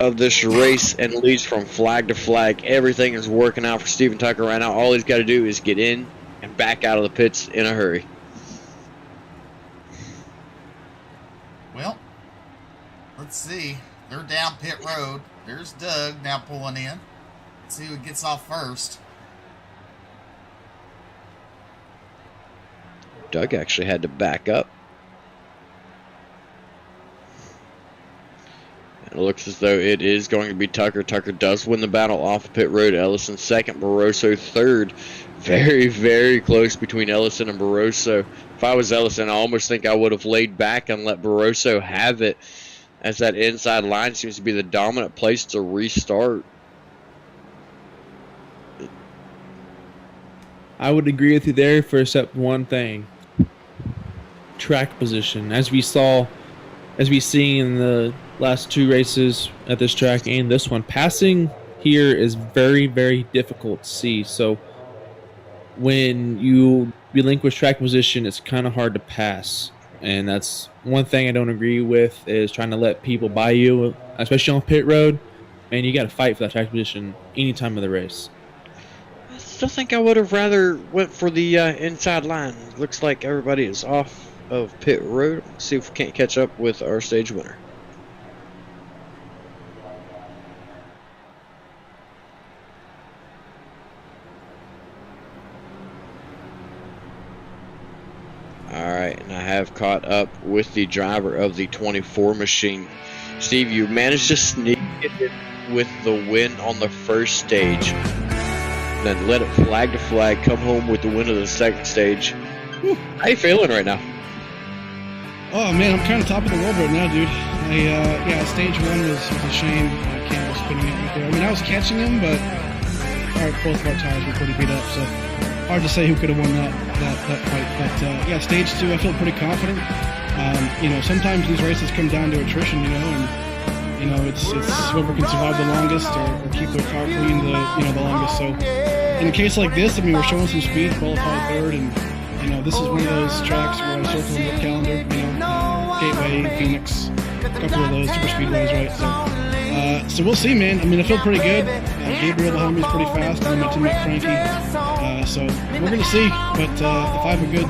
of this race and leads from flag to flag. Everything is working out for Steven Tucker right now. All he's got to do is get in and back out of the pits in a hurry. Well, let's see. They're down pit road. There's Doug now pulling in. Let's see who gets off first. Doug actually had to back up. It looks as though it is going to be Tucker. Tucker does win the battle off pit road. Ellison second, Barroso third. Very, very close between Ellison and Barroso. If I was Ellison, I almost think I would have laid back and let Barroso have it, as that inside line seems to be the dominant place to restart. I would agree with you there for except one thing. Track position. As we see in the last 2 races at this track and this one, passing here is very, very difficult to see. So when you relinquish track position, it's kind of hard to pass. And that's one thing I don't agree with, is trying to let people by you, especially on pit road. And you got to fight for that track position any time of the race. I still think I would have rather went for the inside line. Looks like everybody is off of pit road. Let's see if we can't catch up with our stage winner. Alright, and I have caught up with the driver of the 24 machine. Steve, you managed to sneak it in with the win on the first stage. Then let it flag to flag, come home with the win of the second stage. How you feeling right now? Oh man, I'm kind of top of the world right now, dude. Yeah, stage 1 was a shame. Campbell spinning at me there. I mean, I was catching him, but both of our tires were pretty beat up, so hard to say who could have won that fight. But yeah, stage 2, I feel pretty confident. Sometimes these races come down to attrition, and it's whoever can survive the longest or keep their car clean the longest. So in a case like this, I mean, we're showing some speed, qualified third, and this is one of those tracks where I'm circling the calendar. Gateway, Phoenix, a couple of those super speedways, right? So we'll see, man. I mean, I feel pretty good. Gabriel behind me is pretty fast, and my teammate Frankie. So we're gonna see. But if I have a good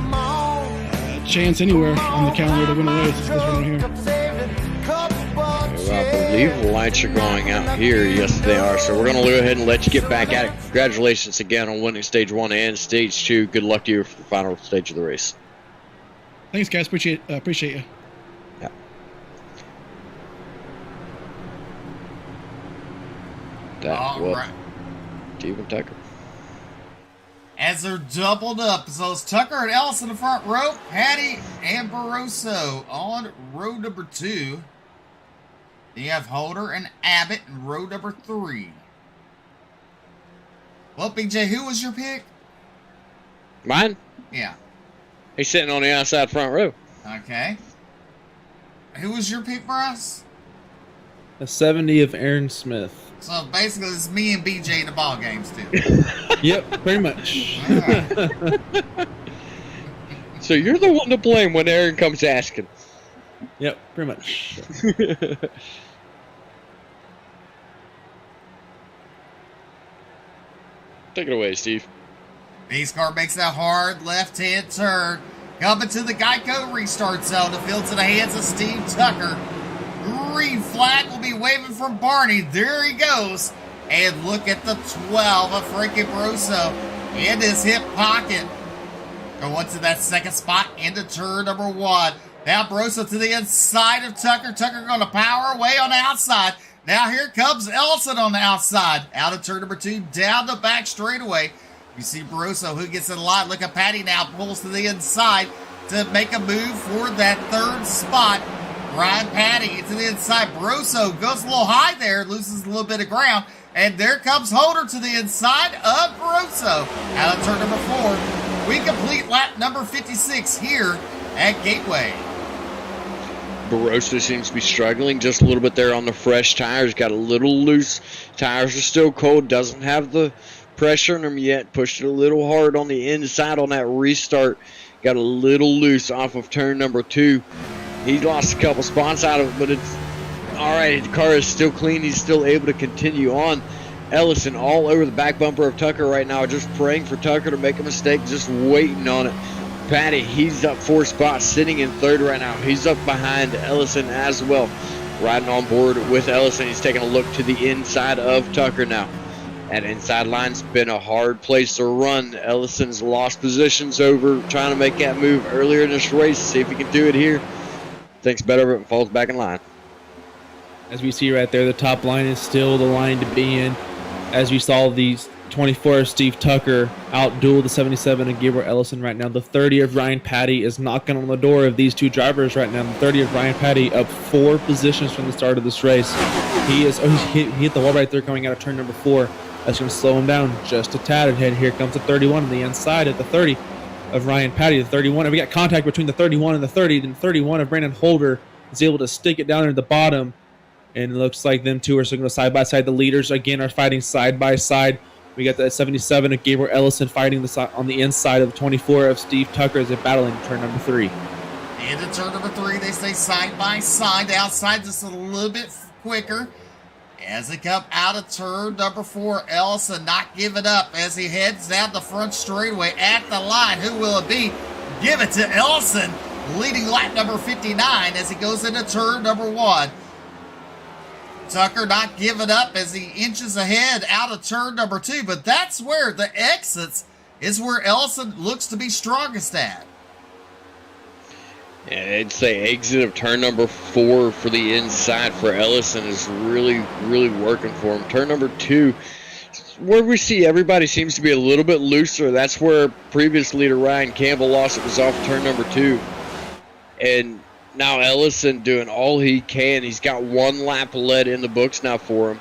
chance anywhere on the calendar to win a race, it's this one right here. I believe the lights are going out here. Yes, they are. So we're going to go ahead and let you get back at it. Congratulations again on winning Stage 1 and Stage 2. Good luck to you for the final stage of the race. Thanks, guys. Appreciate you. Yeah. That All was right. Steven Tucker. As they're doubled up, so it's Tucker and Ellis in the front row, Patty and Barroso on row number 2. Then you have Holder and Abbott in row number 3. Well, BJ, who was your pick? Mine? Yeah. He's sitting on the outside front row. Okay. Who was your pick, Bryce? A 70 of Aaron Smith. So basically, it's me and BJ in the ball games too. Yep, pretty much. All right. So you're the one to blame when Aaron comes asking. Yep, pretty much. Take it away, Steve. Base car makes that hard left-hand turn. Coming to the Geico restart zone. The field's in the hands of Steve Tucker. Green flag will be waving from Barney. There he goes. And look at the 12 of Frankie Barroso in his hip pocket. Going to that second spot into turn number 1. Now Barroso to the inside of Tucker. Tucker going to power away on the outside. Now here comes Ellison on the outside. Out of turn number 2, down the back straightaway. You see Barroso who gets in line. Look at Patty now pulls to the inside to make a move for that third spot. Ryan Patty to the inside. Barroso goes a little high there, loses a little bit of ground. And there comes Holder to the inside of Barroso. Out of turn number 4. We complete lap number 56 here at Gateway. Barroso seems to be struggling just a little bit there on the fresh tires. Got a little loose. Tires are still cold. Doesn't have the pressure on them yet. Pushed it a little hard on the inside on that restart. Got a little loose off of turn number 2. He lost a couple spots out of it, but it's all right. The car is still clean. He's still able to continue on. Ellison all over the back bumper of Tucker right now, just praying for Tucker to make a mistake, just waiting on it. Patty, he's up 4 spots, sitting in third right now. He's up behind Ellison as well. Riding on board with Ellison. He's taking a look to the inside of Tucker now. That inside line's been a hard place to run. Ellison's lost positions over trying to make that move earlier in this race. See if he can do it here. Thinks better of it and falls back in line. As we see right there, the top line is still the line to be in. As we saw these 24 of Steve Tucker outduel the 77 of Gabriel Ellison right now. The 30 of Ryan Patty is knocking on the door of these two drivers right now. The 30 of Ryan Patty up 4 positions from the start of this race. He hit the wall right there coming out of turn number 4. That's going to slow him down just a tad. And here comes the 31 on the inside at the 30 of Ryan Patty. The 31, and we got contact between the 31 and the 30. Then 31 of Brandon Holder is able to stick it down at the bottom. And it looks like them two are still going to side by side. The leaders, again, are fighting side by side. We got that 77 of Gabriel Ellison fighting on the inside of the 24 of Steve Tucker as they're battling turn number 3. Into turn number 3, they stay side by side. The outside just a little bit quicker. As they come out of turn number 4, Ellison not giving up as he heads down the front straightaway at the line. Who will it be? Give it to Ellison, leading lap number 59 as he goes into turn number 1. Tucker not giving up as he inches ahead out of turn number 2, but that's where the exits is where Ellison looks to be strongest at. Yeah, I'd say exit of turn number 4 for the inside for Ellison is really, really working for him. Turn number 2, where we see everybody seems to be a little bit looser. That's where previous leader Ryan Campbell lost. It was off turn number 2. And now Ellison doing all he can. He's got 1 lap led in the books now for him.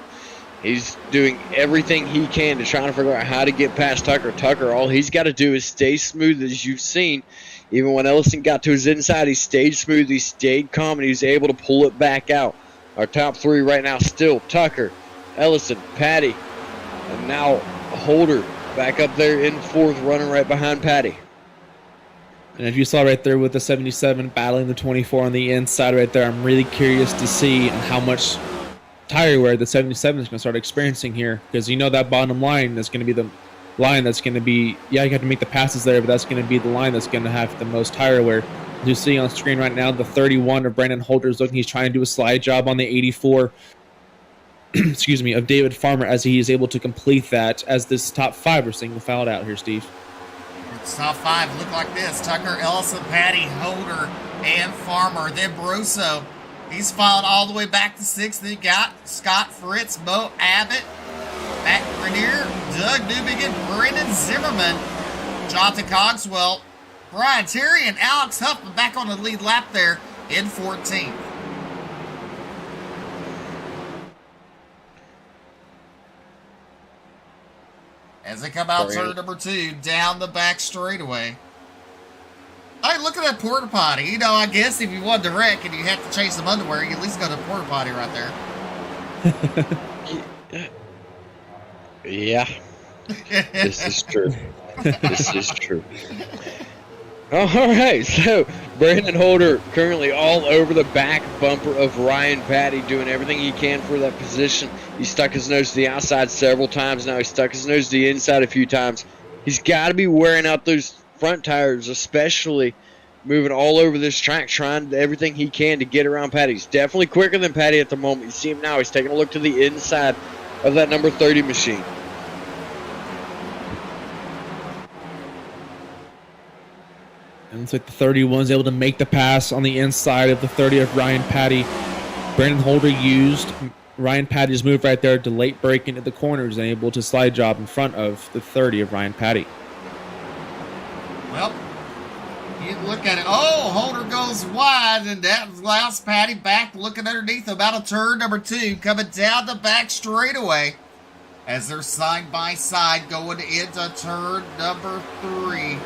He's doing everything he can to try to figure out how to get past Tucker. Tucker, all he's got to do is stay smooth, as you've seen. Even when Ellison got to his inside, he stayed smooth, he stayed calm, and he was able to pull it back out. Our top 3 right now still Tucker, Ellison, Patty, and now Holder back up there in 4th, running right behind Patty. And as you saw right there with the 77 battling the 24 on the inside right there, I'm really curious to see how much tire wear the 77 is going to start experiencing here. Because you know that bottom line is going to be the line that's going to be, yeah, you have to make the passes there, but that's going to be the line that's going to have the most tire wear. You see on screen right now, the 31 of Brandon Holder is looking. He's trying to do a slide job on the 84, excuse me, of David Farmer as he is able to complete that as this top 5 are single fouled out here, Steve. It's top 5 look like this. Tucker, Ellison, Patty, Holder, and Farmer. Then Broso. He's fouled all the way back to 6th. Then you got Scott Fritz, Mo Abbott, Matt Grenier, Doug Newbigin, Brendan Zimmerman, Jonathan Cogswell, Brian Terry, and Alex Huffman back on the lead lap there in 14th. As they come out turn number 2, down the back straightaway. Hey, look at that porta potty. You know, I guess if you wanted to wreck and you have to change some underwear, you at least go to the porta potty right there. Yeah. This is true. This is true. All right, so Brandon Holder currently all over the back bumper of Ryan Patty, doing everything he can for that position. He stuck his nose to the outside several times now. He stuck his nose to the inside a few times. He's got to be wearing out those front tires, especially moving all over this track, trying everything he can to get around Patty. He's definitely quicker than Patty at the moment. You see him now. He's taking a look to the inside of that number 30 machine. And it's like the 31 is able to make the pass on the inside of the 30 of Ryan Patty. Brandon Holder used Ryan Patty's move right there to late break into the corners and able to slide job in front of the 30 of Ryan Patty. Well, you look at it. Oh, Holder goes wide, and that allows Patty back looking underneath about a turn number 2, coming down the back straightaway as they're side by side going into turn number 3.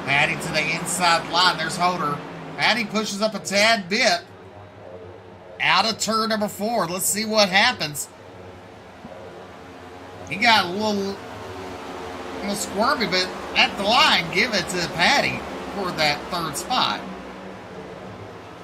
Patty to the inside line. There's Holder. Patty pushes up a tad bit. Out of turn number 4. Let's see what happens. He got a little squirmy, but at the line, give it to Patty for that 3rd spot.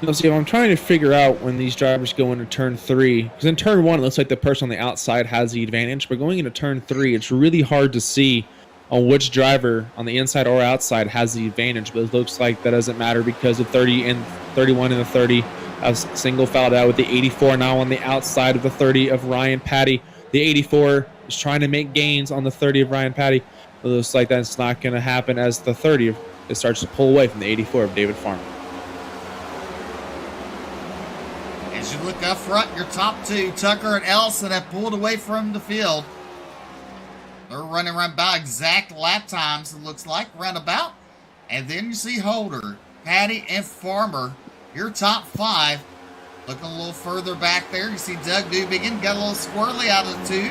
You know, see, I'm trying to figure out when these drivers go into turn 3, because in turn 1, it looks like the person on the outside has the advantage, but going into turn 3, it's really hard to see on which driver on the inside or outside has the advantage, but it looks like that doesn't matter because the 30 and 31 and the 30 has single fouled out with the 84 now on the outside of the 30 of Ryan Patty. The 84 is trying to make gains on the 30 of Ryan Patty. It looks like that's not going to happen as the 30 it starts to pull away from the 84 of David Farmer. As you look up front, your top 2, Tucker and Ellison, have pulled away from the field. They're running around about exact lap times, it looks like, roundabout. And then you see Holder, Patty, and Farmer, your top 5. Looking a little further back there, you see Doug Newbigin got a little squirrely out of the 2.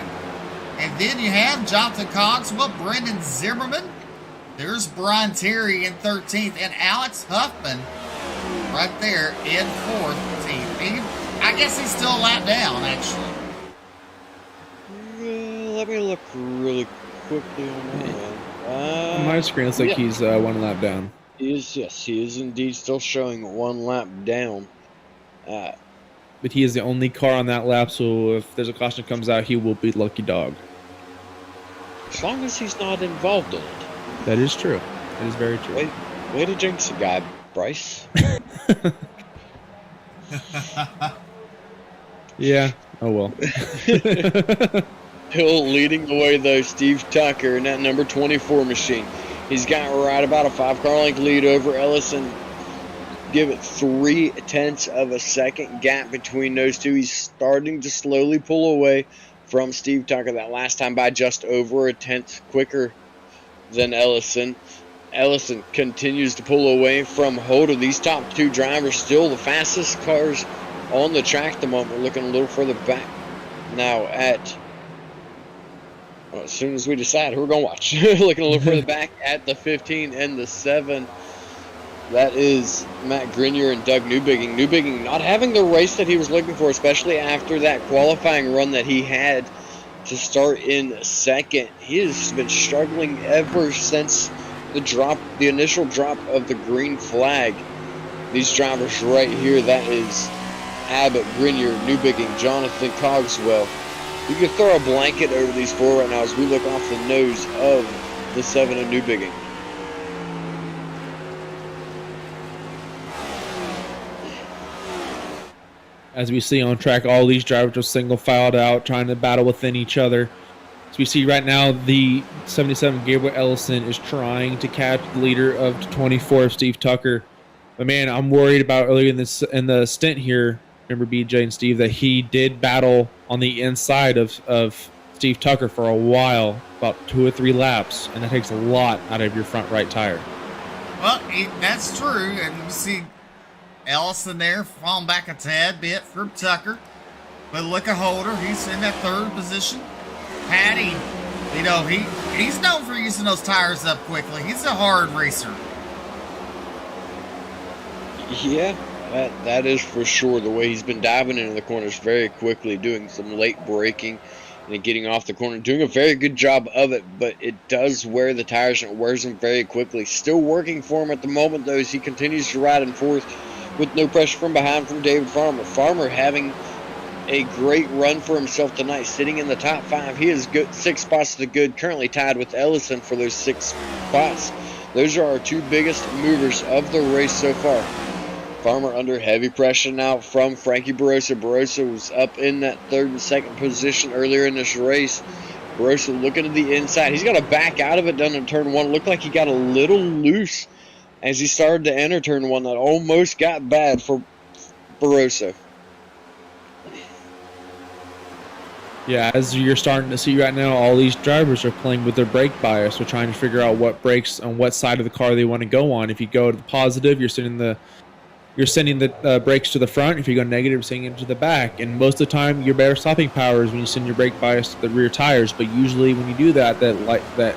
And then you have Jonathan Cogswell, Brendan Zimmerman. There's Brian Terry in 13th, and Alex Huffman right there in 14th. I guess he's still a lap down, actually. Let me look really quickly on that. On my screen, it's like he's 1 lap down. He is indeed still showing 1 lap down. But he is the only car on that lap, so if there's a caution that comes out, he will be lucky dog. As long as he's not involved in it. That is true. That is very true. Way to jinx a guy, Bryce. Yeah. Oh, well. Hill leading the way, though, Steve Tucker in that number 24 machine. He's got right about a 5-car length lead over Ellison. Give it 0.3 of a second gap between those two. He's starting to slowly pull away from Steve Tucker. That last time by just over a tenth quicker than Ellison. Ellison continues to pull away from Holder. These top 2 drivers still the fastest cars on the track at the moment. We're looking a little further back now at, well, as soon as we decide who we're going to watch. Looking a little further back at the 15 and the 7. That is Matt Grenier and Doug Newbigin. Newbigin not having the race that he was looking for, especially after that qualifying run that he had to start in 2nd. He has been struggling ever since the initial drop of the green flag. These drivers right here, that is Abbott, Grenier, Newbigin, Jonathan Cogswell. You can throw a blanket over these 4 right now as we look off the nose of the 7 of Newbigin. as we see on track, all these drivers are single filed out, trying to battle within each other. As we see right now, the 77 Gabriel Ellison is trying to catch the leader of 24, Steve Tucker. But man, I'm worried about earlier in the stint here. Remember BJ and Steve that he did battle on the inside of Steve Tucker for a while, about 2 or 3 laps, and that takes a lot out of your front right tire. Well, that's true, and you see Ellison there falling back a tad bit from Tucker. But look at Holder, he's in that 3rd position. Patty, he's known for using those tires up quickly. He's a hard racer. Yeah, that is for sure. The way he's been diving into the corners very quickly, doing some late braking and getting off the corner, doing a very good job of it, but it does wear the tires and it wears them very quickly. Still working for him at the moment, though, as he continues to ride and forth with no pressure from behind from David Farmer. Farmer having a great run for himself tonight, sitting in the top 5. He is good, 6 spots to the good, currently tied with Ellison for those 6 spots. Those are our 2 biggest movers of the race so far. Farmer under heavy pressure now from Frankie Barossa. Barossa was up in that 3rd and 2nd position earlier in this race. Barossa looking to the inside. He's got to back out of it down in turn 1. Looked like he got a little loose as he started to enter turn 1. That almost got bad for Barossa. Yeah, as you're starting to see right now, all these drivers are playing with their brake bias. They're trying to figure out what brakes on what side of the car they want to go on. If you go to the positive, you're sending the brakes to the front. If you go negative, you're sending it to the back. And most of the time, your better stopping power is when you send your brake bias to the rear tires. But usually, when you do that, that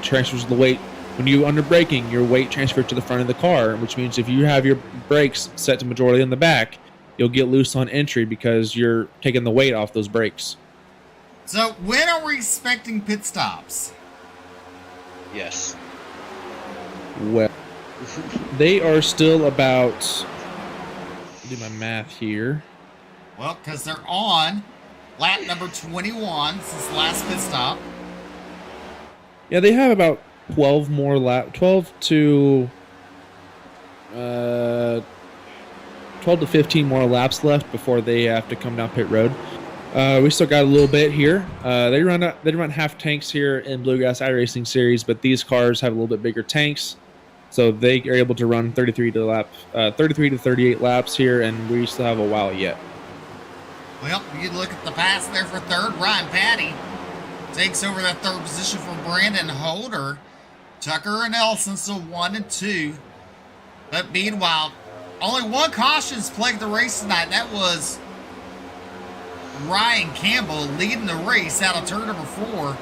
transfers the weight. When you under braking, your weight transfers to the front of the car, which means if you have your brakes set to majority in the back, you'll get loose on entry because you're taking the weight off those brakes. So, when are we expecting pit stops? Yes. Well, they are still about, do my math here. Well, because they're on lap number 21 since the last pit stop. Yeah, they have about 12 more 12 to 15 more laps left before they have to come down pit road. We still got a little bit here. They run half tanks here in Bluegrass iRacing Series, but these cars have a little bit bigger tanks, so they are able to run 33 to 38 laps here, and we still have a while yet. Well, you look at the pass there for 3rd. Ryan Patty takes over that 3rd position from Brandon Holder. Tucker and Ellison still 1 and 2. But meanwhile, only 1 caution's plagued the race tonight, and that was Ryan Campbell leading the race out of turn number 4.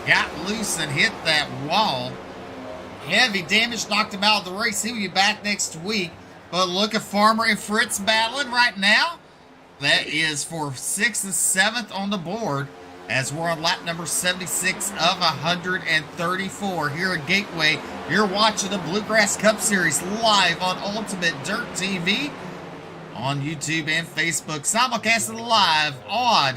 Got loose and hit that wall. Heavy damage knocked him out of the race. He'll be back next week. But look at Farmer and Fritz battling right now. That is for 6th and 7th on the board as we're on lap number 76 of 134 here at Gateway. You're watching the Bluegrass Cup Series live on Ultimate Dirt TV on YouTube and Facebook, simulcasted live on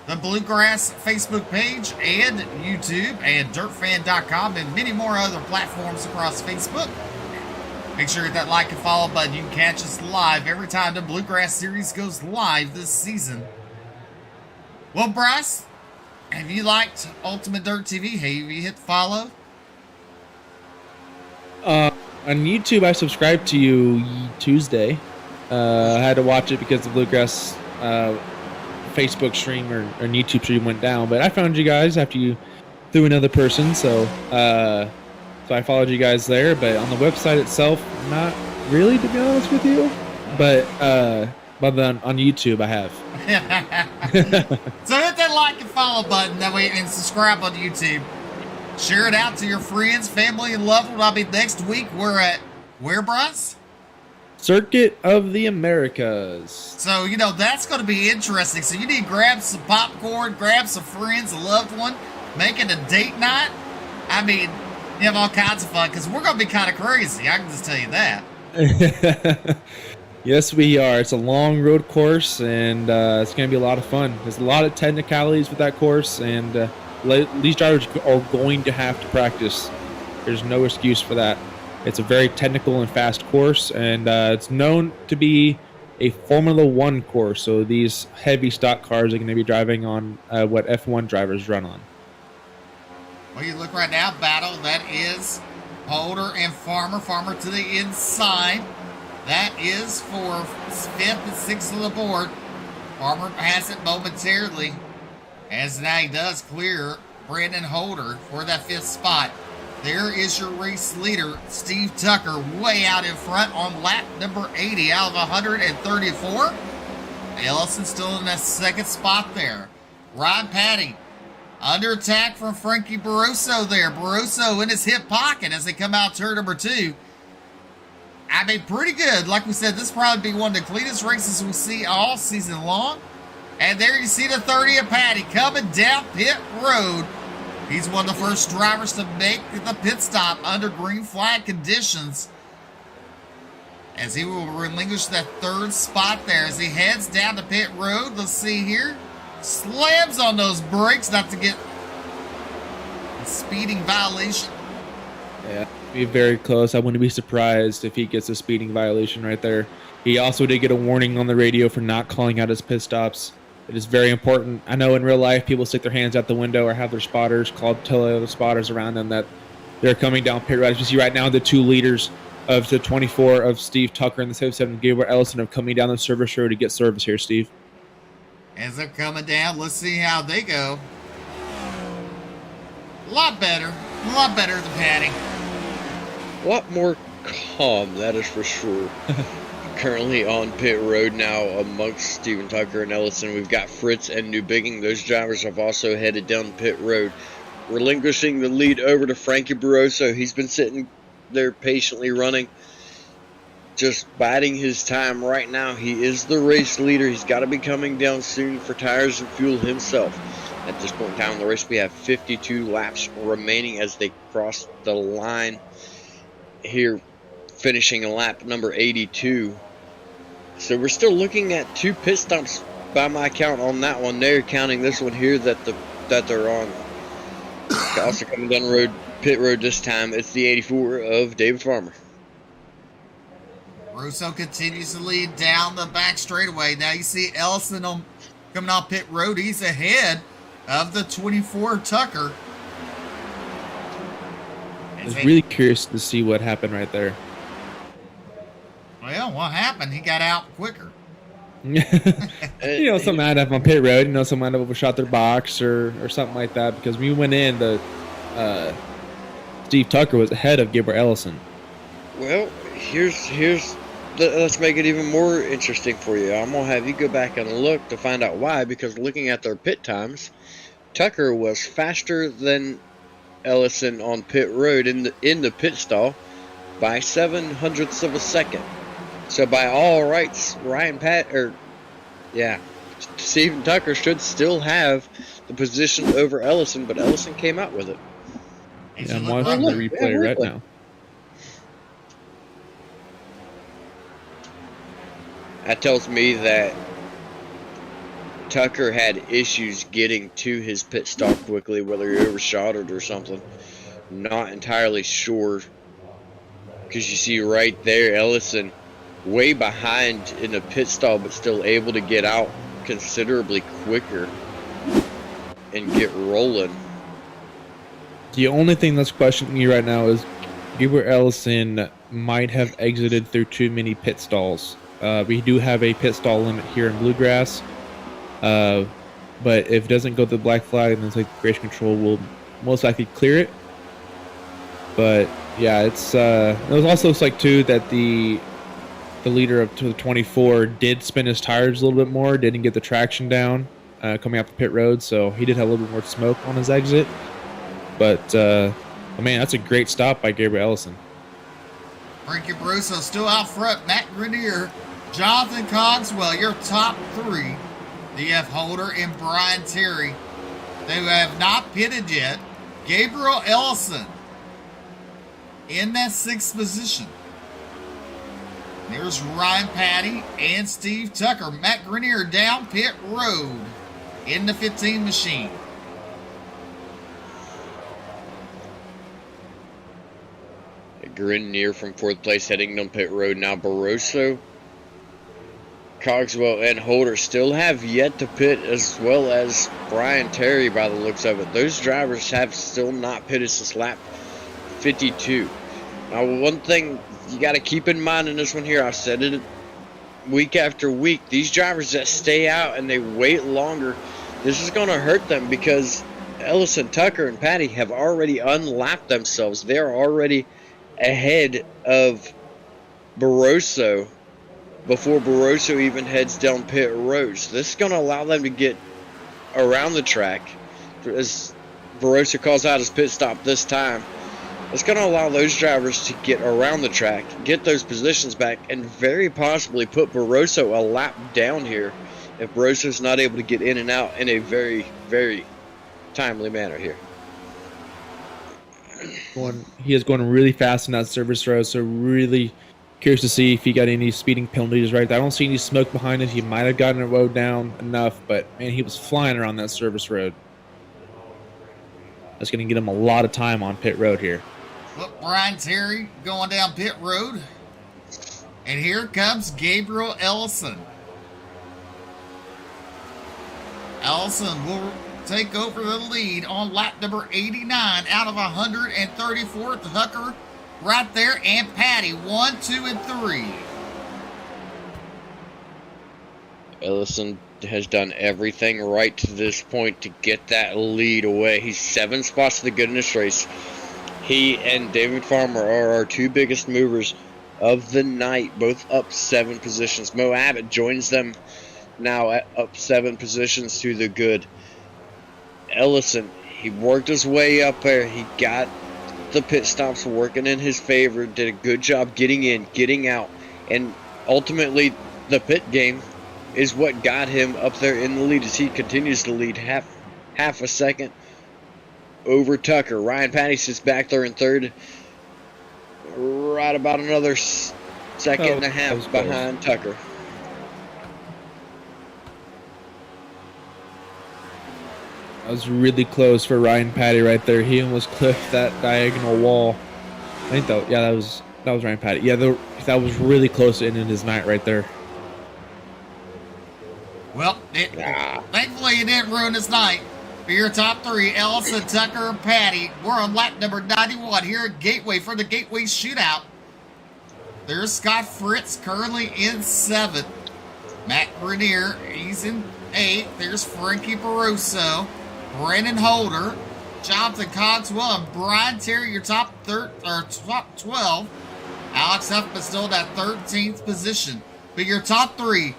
the Bluegrass Facebook page and YouTube and dirtfan.com and many more other platforms across Facebook. Make sure you hit that like and follow button. You can catch us live every time the Bluegrass Series goes live this season. Well, Bryce, have you liked Ultimate Dirt TV? Have you hit follow? On YouTube, I subscribed to you Tuesday. I had to watch it because the Bluegrass Facebook stream or YouTube stream went down, but I found you guys after you through another person, so I followed you guys there. But on the website itself, not really, to be honest with you. But then on YouTube, I have. So hit that like and follow button that way, and subscribe on YouTube. Share it out to your friends, family, and loved one. I'll be next week. We're at where, Bryce? Circuit of the Americas. So, that's going to be interesting. So you need to grab some popcorn, grab some friends, a loved one, make it a date night. I mean, you have all kinds of fun because we're going to be kind of crazy. I can just tell you that. Yes, we are. It's a long road course, and it's going to be a lot of fun. There's a lot of technicalities with that course, and these drivers are going to have to practice. There's no excuse for that. It's a very technical and fast course, and it's known to be a Formula One course. So these heavy stock cars are going to be driving on what F1 drivers run on. Well, you look right now, battle, that is Holder and Farmer. Farmer to the inside. That is for 5th and 6th of the board. Farmer has it momentarily, as now he does clear Brandon Holder for that 5th spot. There is your race leader, Steve Tucker, way out in front on lap number 80 out of 134. Ellison still in that 2nd spot there. Ryan Patty under attack from Frankie Barroso there. Barroso in his hip pocket as they come out turn number 2. I mean, pretty good. Like we said, this will probably be one of the cleanest races we see all season long. And there you see the 30 of Patty coming down pit road. He's one of the first drivers to make the pit stop under green flag conditions, as he will relinquish that 3rd spot there as he heads down the pit road. Let's see here. Slams on those brakes not to get a speeding violation. Yeah, be very close. I wouldn't be surprised if he gets a speeding violation right there. He also did get a warning on the radio for not calling out his pit stops. It is very important. I know in real life people stick their hands out the window or have their spotters tell the other spotters around them that they're coming down pit road. As you see right now, the 2 leaders of the 24 of Steve Tucker and the 77 Gabriel Ellison are coming down the service road to get service here, Steve. As they're coming down, let's see how they go. A lot better than Patty. A lot more calm, that is for sure. Currently on pit road now amongst Steven Tucker and Ellison. We've got Fritz and Newbigging. Those drivers have also headed down pit road, relinquishing the lead over to Frankie Barroso. He's been sitting there patiently running, just biding his time right now. He is the race leader. He's got to be coming down soon for tires and fuel himself. At this point in time in the race, we have 52 laps remaining as they cross the line here, finishing lap number 82. So we're still looking at 2 pit stops by my count on that one. They're counting this one here that they're on. Also coming down the road, pit road this time, it's the 84 of David Farmer. Russo continues to lead down the back straightaway. Now you see Ellison coming off pit road. He's ahead of the 24 Tucker. I was really curious to see what happened right there. Well, what happened? He got out quicker. Some might have on pit road. Some might have overshot their box or something like that. Because when we went in, Steve Tucker was ahead of Gabriel Ellison. Well, let's make it even more interesting for you. I'm gonna have you go back and look to find out why. Because looking at their pit times, Tucker was faster than Ellison on pit road in the pit stall by 0.07 of a second. So by all rights, Steven Tucker should still have the position over Ellison, but Ellison came out with it. Yeah, I'm watching the replay right now. That tells me that Tucker had issues getting to his pit stop quickly, whether he overshot it or something. Not entirely sure. Because you see right there, Ellison way behind in the pit stall, but still able to get out considerably quicker and get rolling. The only thing that's questioning me right now is Gabriel Ellison might have exited through too many pit stalls. We do have a pit stall limit here in Bluegrass. But if it doesn't go to the black flag, then it's like race control will most likely clear it. But yeah, it was also like too that the leader of the 24 did spin his tires a little bit more, didn't get the traction down coming out the pit road, so he did have a little bit more smoke on his exit. But man, that's a great stop by Gabriel Ellison. Frankie Barroso still out front. Matt Grenier, Jonathan Cogswell, your top 3. DF Holder and Brian Terry. They have not pitted yet. Gabriel Ellison in that 6th position. There's Ryan Patty and Steve Tucker. Matt Grenier down pit road in the 15 machine. Grenier from 4th place heading down pit road. Now Barroso Cogswell and Holder still have yet to pit, as well as Brian Terry by the looks of it. Those drivers have still not pitted since lap 52. Now, one thing you got to keep in mind in this one here, I've said it week after week, these drivers that stay out and they wait longer, this is going to hurt them because Ellison, Tucker, and Patty have already unlapped themselves. They're already ahead of Barroso before Barroso even heads down pit road. So this is going to allow them to get around the track. As Barroso calls out his pit stop this time, it's going to allow those drivers to get around the track, get those positions back, and very possibly put Barroso a lap down here if Barroso's not able to get in and out in a very, very timely manner here. He is going really fast in that service road, so really curious to see if he got any speeding penalties right there. I don't see any smoke behind it. He might have gotten it rode down enough, but man, he was flying around that service road. That's going to get him a lot of time on pit road here. Look, Brian Terry going down pit road. And here comes Gabriel Ellison. Ellison will take over the lead on lap number 89 out of 134. Tucker right there, and Patty 1, 2, and 3. Ellison has done everything right to this point to get that lead away. He's 7 spots to the good in this race. He and David Farmer are our 2 biggest movers of the night, both up 7 positions. Mo Abbott joins them now at up 7 positions to the good. Ellison, he worked his way up there. He got the pit stops working in his favor, did a good job getting in, getting out, and ultimately the pit game is what got him up there in the lead as he continues to lead half a second over Tucker. Ryan Patty sits back there in third, right about another second and a half behind Tucker. That was really close for Ryan Patty right there. He almost clipped that diagonal wall. I think that was Ryan Patty. Yeah, that was really close to ending his night right there. Well, thankfully it didn't ruin his night. For your top 3, Ellison, Tucker, and Patty. We're on lap number 91 here at Gateway for the Gateway Shootout. There's Scott Fritz currently in 7th. Matt Grenier, he's in 8th. There's Frankie Barroso, Brandon Holder, Jonathan Cogswell, and Brian Terry, your top 12. Alex Huffman still in that 13th position. But your top 3,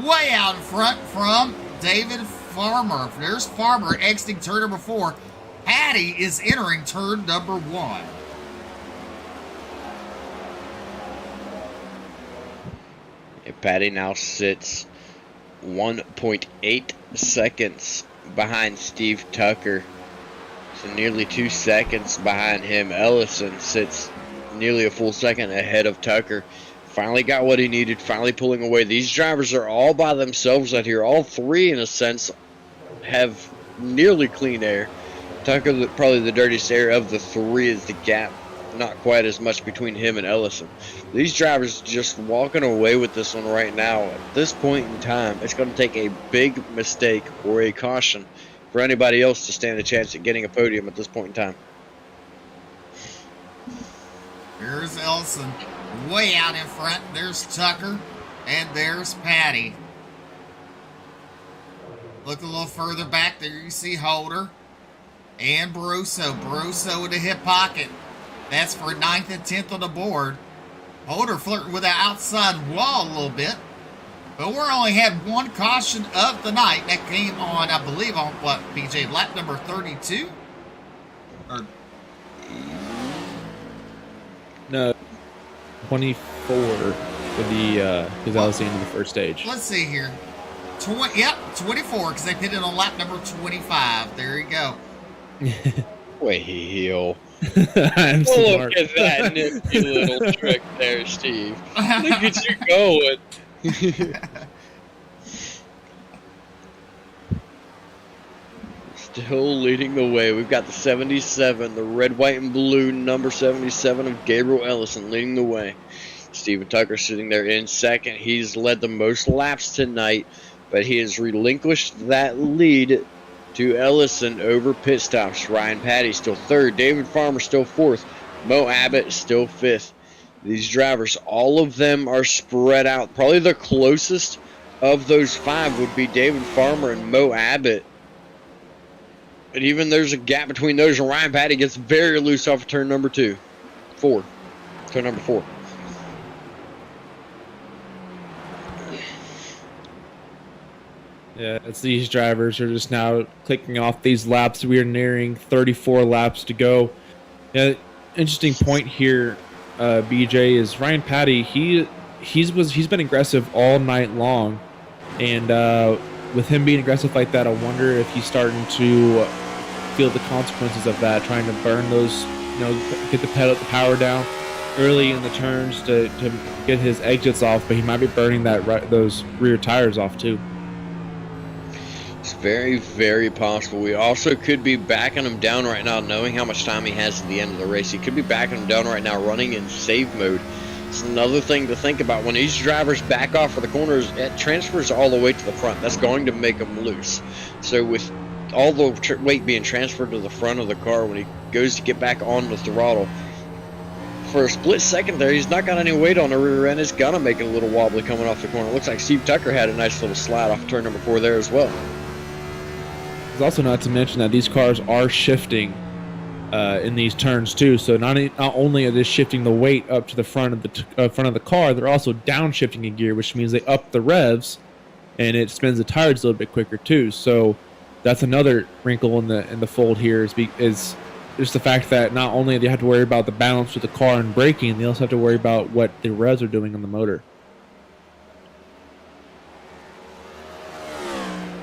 way out in front from David Farmer. There's Farmer exiting turn number 4. Patty is entering turn number 1. Patty now sits 1.8 seconds behind Steve Tucker. So nearly 2 seconds behind him. Ellison sits nearly a full second ahead of Tucker. Finally got what he needed, finally pulling away. These drivers are all by themselves out here. All 3, in a sense, have nearly clean air. Tucker, probably the dirtiest air of the 3, is the gap. Not quite as much between him and Ellison. These drivers just walking away with this one right now. At this point in time, it's going to take a big mistake or a caution for anybody else to stand a chance at getting a podium at this point in time. Here's Ellison way out in front. There's Tucker, and there's Patty. Look a little further back there, you see Holder and Barroso. Barroso in the hip pocket. That's for 9th and 10th on the board. Holder flirting with the outside wall a little bit. But we're only had 1 caution of the night. That came on, I believe, on what, BJ, lap number 32? Or No, 24 for the because that was the end of the first stage. let's see here. 24, because they pitted on lap number 25. There you go. Well, I'm look smart. at that nifty little trick there, Steve. Look at you going. Still leading the way. We've got the 77, the red, white, and blue number 77 of Gabriel Ellison leading the way. Steven Tucker sitting there in second. He's led the most laps tonight, but he has relinquished that lead to Ellison over pit stops. Ryan Patty still third. David Farmer still fourth. Mo Abbott still fifth. These drivers, all of them are spread out. Probably the closest of those five would be David Farmer and Mo Abbott. And even there's a gap between those, and Ryan Patty gets very loose off of turn number 4. Turn number 4. Yeah, it's these drivers are just now clicking off these laps. We are nearing 34 laps to go. Yeah, interesting point here, BJ, is Ryan Patty. He's been aggressive all night long, and with him being aggressive like that, I wonder if he's starting to feel the consequences of that, trying to burn those, get the power down early in the turns to get his exits off, but he might be burning those rear tires off too. It's very, very possible. We also could be backing him down right now, knowing how much time he has at the end of the race. He could be backing him down right now, running in save mode. It's another thing to think about. When these drivers back off for the corners, it transfers all the way to the front. That's going to make them loose. So with all the weight being transferred to the front of the car, when he goes to get back on the throttle, for a split second there, he's not got any weight on the rear end. It's gonna make it a little wobbly coming off the corner. Looks like Steve Tucker had a nice little slide off turn number 4 there as well. It's also not to mention that these cars are shifting in these turns too. So not only are they shifting the weight up to the front of the car, they're also downshifting a gear, which means they up the revs, and it spins the tires a little bit quicker too. So that's another wrinkle in the fold here is just the fact that not only do you have to worry about the balance with the car and braking, they also have to worry about what the revs are doing on the motor.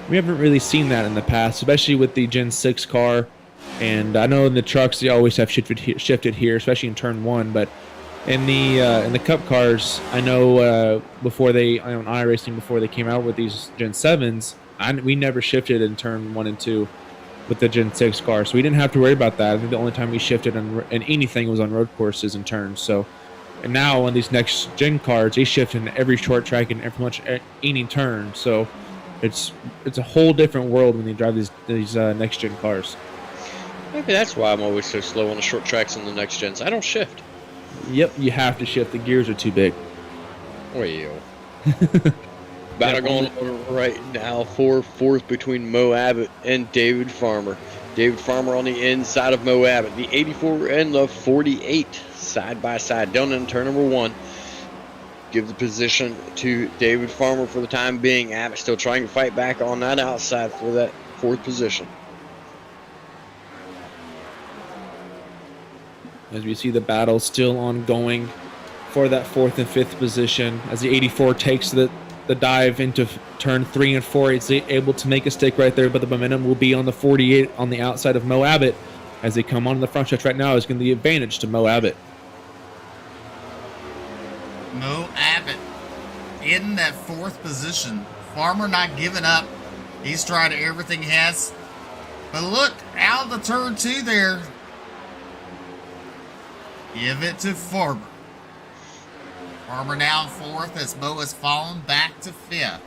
We haven't really seen that in the past, especially with the Gen 6 car. And I know in the trucks they always have shifted here, especially in turn 1. But in the Cup cars, I know before on iRacing, before they came out with these Gen 7s, we never shifted in turn 1 and 2 with the Gen 6 car, so we didn't have to worry about that. I think the only time we shifted in anything was on road courses and turns. So, and now on these next gen cars, they shift in every short track and pretty much any turn. So it's a whole different world when you drive these next gen cars. Maybe that's why I'm always so slow on the short tracks on the next gens. I don't shift. Yep, you have to shift. The gears are too big. Well, battle going on right now for fourth between Mo Abbott and David Farmer. David Farmer on the inside of Mo Abbott. The 84 and the 48 side by side down in turn number 1. Give the position to David Farmer for the time being. Abbott still trying to fight back on that outside for that 4th position. As we see the battle still ongoing for that 4th and 5th position, as the 84 takes the dive into turn 3 and 4, it's able to make a stick right there, but the momentum will be on the 48 on the outside of Mo Abbott. As they come on the front stretch right now, is going to be advantage to Mo Abbott. Mo Abbott in that 4th position. Farmer not giving up. He's tried everything he has. But look, out of the turn 2 there. Give it to Farmer. Farmer now in 4th as Mo has fallen back to 5th.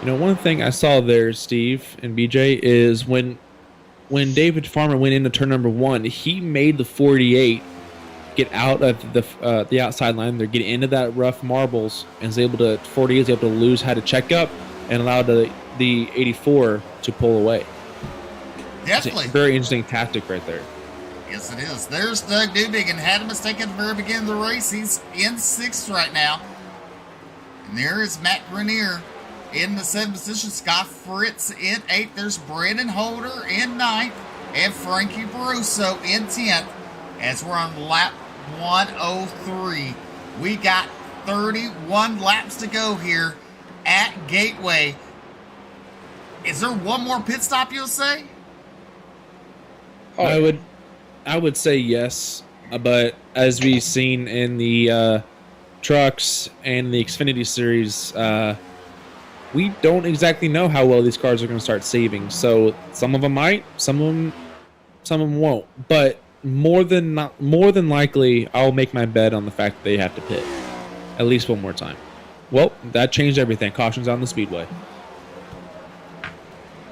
One thing I saw there, Steve and BJ, is when David Farmer went into turn number 1, he made the 48 get out of the outside line there, get into that rough marbles, and 48 is able to lose, had to check up, and allowed the 84 to pull away. Definitely. It's a very interesting tactic right there. Yes, it is. There's Doug Dubig, and had a mistake at the very beginning of the race. He's in 6th right now. And there is Matt Grenier in the 7th position. Scott Fritz in 8th. There's Brendan Holder in 9th. And Frankie Baruso in 10th. As we're on lap 103. We got 31 laps to go here at Gateway. Is there one more pit stop, you'll say? I would say yes, but as we've seen in the trucks and the Xfinity series, we don't exactly know how well these cars are going to start saving. So some of them might, some of them won't. But more than likely, I'll make my bet on the fact that they have to pit at least one more time. Well, that changed everything. Caution's on the speedway.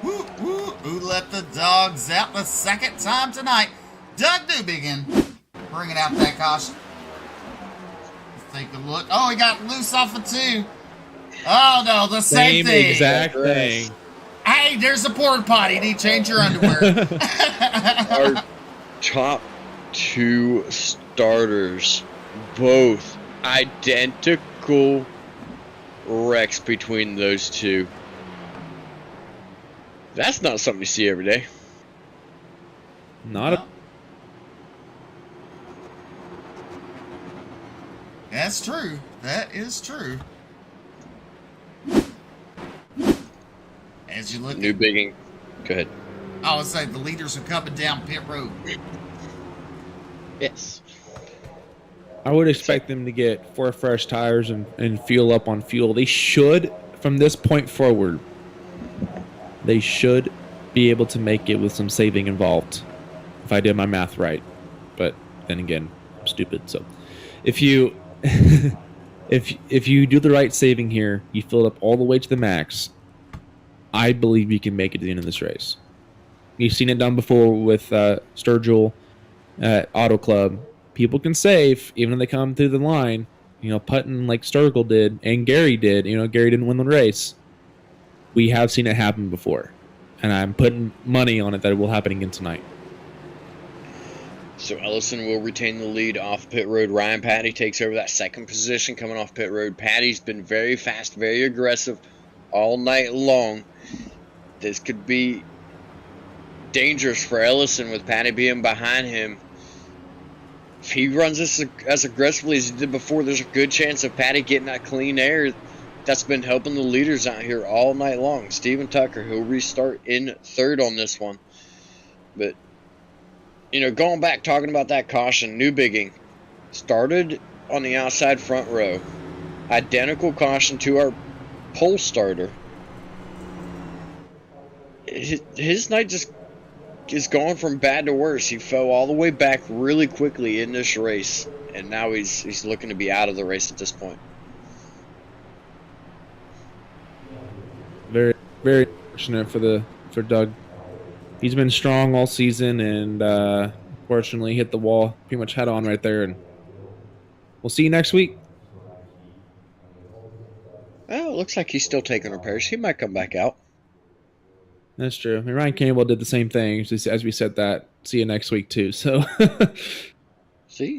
Woo, woo. Who let the dogs out the second time tonight? Doug Newbegin bringing out that caution. Let's take a look. Oh, he got loose off of 2. Oh, no, the same thing. Exact thing. Hey, there's a porta potty. Need to change your underwear. Our top 2 starters, both identical wrecks between those 2. That's not something you see every day. Not a. That's true. That is true. As you look New bigging. Go ahead. I would say the leaders are coming down pit road. Yes. I would expect them to get 4 fresh tires and fuel up on fuel. They should, from this point forward, they should be able to make it with some saving involved, if I did my math right. But then again, I'm stupid. So if you if you do the right saving here, you fill it up all the way to the max, I believe you can make it to the end of this race. You've seen it done before with Sturgill at Auto Club. People can save even if they come through the line, putting like Sturgill did and Gary did. Gary didn't win the race. We have seen it happen before, and I'm putting money on it that it will happen again tonight. So Ellison will retain the lead off pit road. Ryan Patty takes over that second position coming off pit road. Patty's been very fast, very aggressive all night long. This could be dangerous for Ellison with Patty being behind him. If he runs this as aggressively as he did before, there's a good chance of Patty getting that clean air that's been helping the leaders out here all night long. Steven Tucker, he'll restart in third on this one. But, going back, talking about that caution, New Bigging started on the outside front row. Identical caution to our pole starter. His night just is going from bad to worse. He fell all the way back really quickly in this race, and now he's looking to be out of the race at this point. Very, very fortunate for Doug. He's been strong all season, and fortunately hit the wall pretty much head on right there. And we'll see you next week. Well, it looks like he's still taking repairs. He might come back out. That's true. I mean, Ryan Campbell did the same thing as we said that. See you next week too. So, see.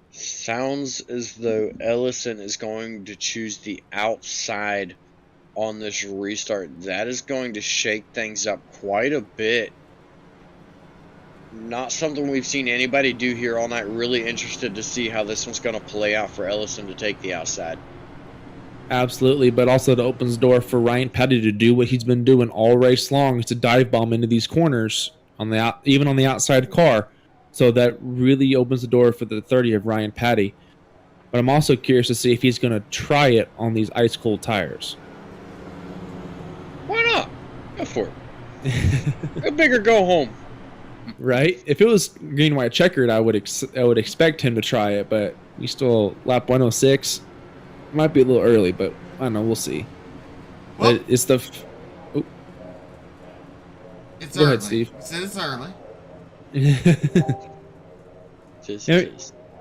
Sounds as though Ellison is going to choose the outside on this restart. That is going to shake things up quite a bit. Not something we've seen anybody do here all night. Really interested to see how this one's going to play out for Ellison to take the outside. absolutely, but also it opens the door for Ryan Petty to do what he's been doing all race long, is to dive bomb into these corners even on the outside car. So that really opens the door for the 30 of Ryan Petty. But I'm also curious to see if he's going to try it on these ice cold tires. Why not? Go for it. Go big or go home. Right? If it was green white checkered, I would expect him to try it, but he's still lap 106. Might be a little early, but I don't know. We'll see. Well, but it's the. It's Go early. ahead, Steve. It's early.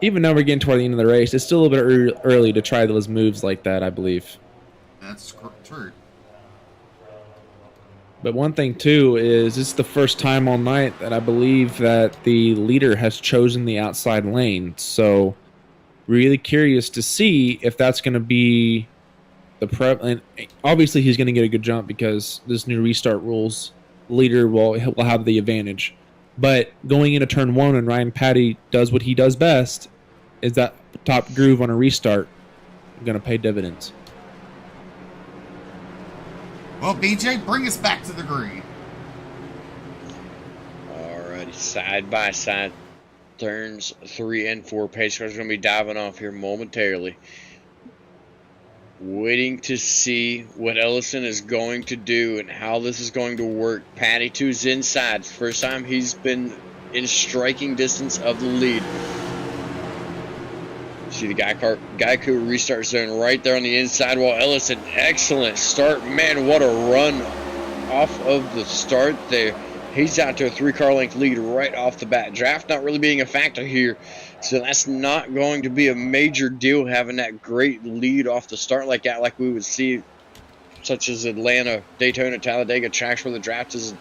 Even though we're getting toward the end of the race, it's still a little bit early to try those moves like that, I believe. That's true. But one thing, too, is it's the first time all night that I believe that the leader has chosen the outside lane. So really curious to see if that's going to be the and obviously he's going to get a good jump because this new restart rules, leader will have the advantage. But going into turn one, and Ryan Petty does what he does best, is that top groove on a restart going to pay dividends. Well, BJ, bring us back to the green. Alrighty, side by side, turns 3 and 4. Pace car's going to be diving off here momentarily. waiting to see what Ellison is going to do and how this is going to work. Patty two's inside. First time he's been in striking distance of the lead. See the Geico restart zone right there on the inside, while Ellison, excellent start. Man, what a run off of the start there. He's out to a 3-car length lead right off the bat. Draft not really being a factor here, so that's not going to be a major deal having that great lead off the start like that, like we would see, such as Atlanta, Daytona, Talladega tracks where the draft is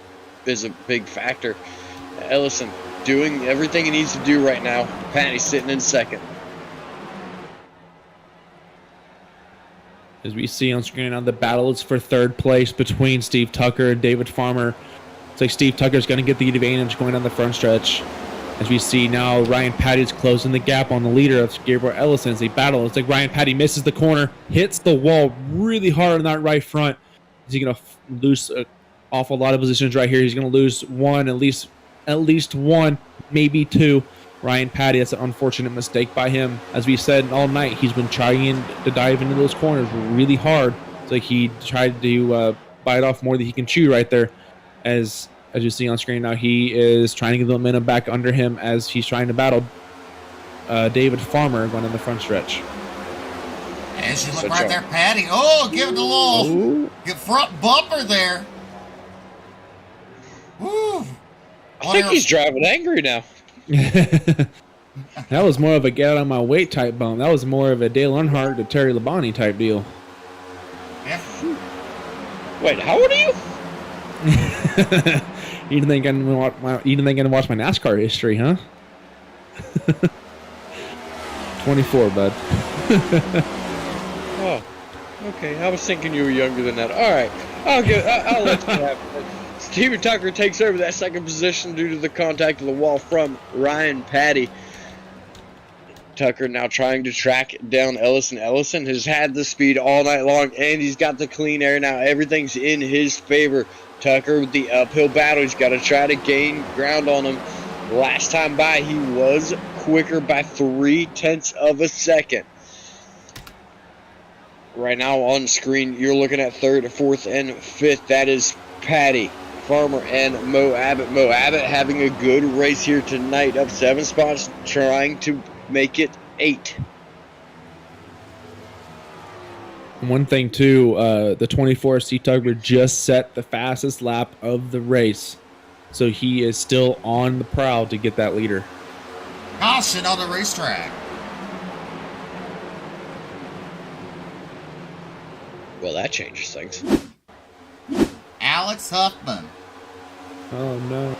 a big factor. Ellison doing everything he needs to do right now. Patty sitting in second. As we see on screen now, the battle is for third place between Steve Tucker and David Farmer. It's like Steve Tucker's going to get the advantage going down the front stretch. As we see now, Ryan Patty's closing the gap on the leader of Gabriel Ellison as they battle. It's like Ryan Patty misses the corner, hits the wall really hard on that right front. Is he going to lose an awful lot of positions right here? He's going to lose one, at least one, maybe two. Ryan Patty, that's an unfortunate mistake by him. As we said all night, he's been trying to dive into those corners really hard. It's like he tried to bite off more than he can chew right there. As you see on screen now, he is trying to get the momentum back under him as he's trying to battle David Farmer going in the front stretch. As you look right there, Patty. Oh, give it a little get front bumper there. Woo. I think he's driving angry now. That was more of a get out of my weight type bump. That was more of a Dale Earnhardt to Terry Labonte type deal. Yeah. Wait, how old are you? You didn't think I'm gonna watch my NASCAR history, huh? 24, bud. Oh, okay. I was thinking you were younger than that. All right, I'll let you have it. Steven Tucker takes over that second position due to the contact of the wall from Ryan Patty. Tucker now trying to track down Ellison. Ellison has had the speed all night long, and he's got the clean air now. Everything's in his favor. Tucker with the uphill battle. He's got to try to gain ground on him. Last time by, he was quicker by 0.3 of a second. Right now on screen, you're looking at third, fourth, and fifth. That is Patty, Farmer, and Mo Abbott. Mo Abbott having a good race here tonight, up 7 spots, trying to make it 8. One thing too, the 24 Steve Tucker just set the fastest lap of the race, so he is still on the prowl to get that leader. Caution on the racetrack. Well, that changes things. Alex Huffman. Oh no.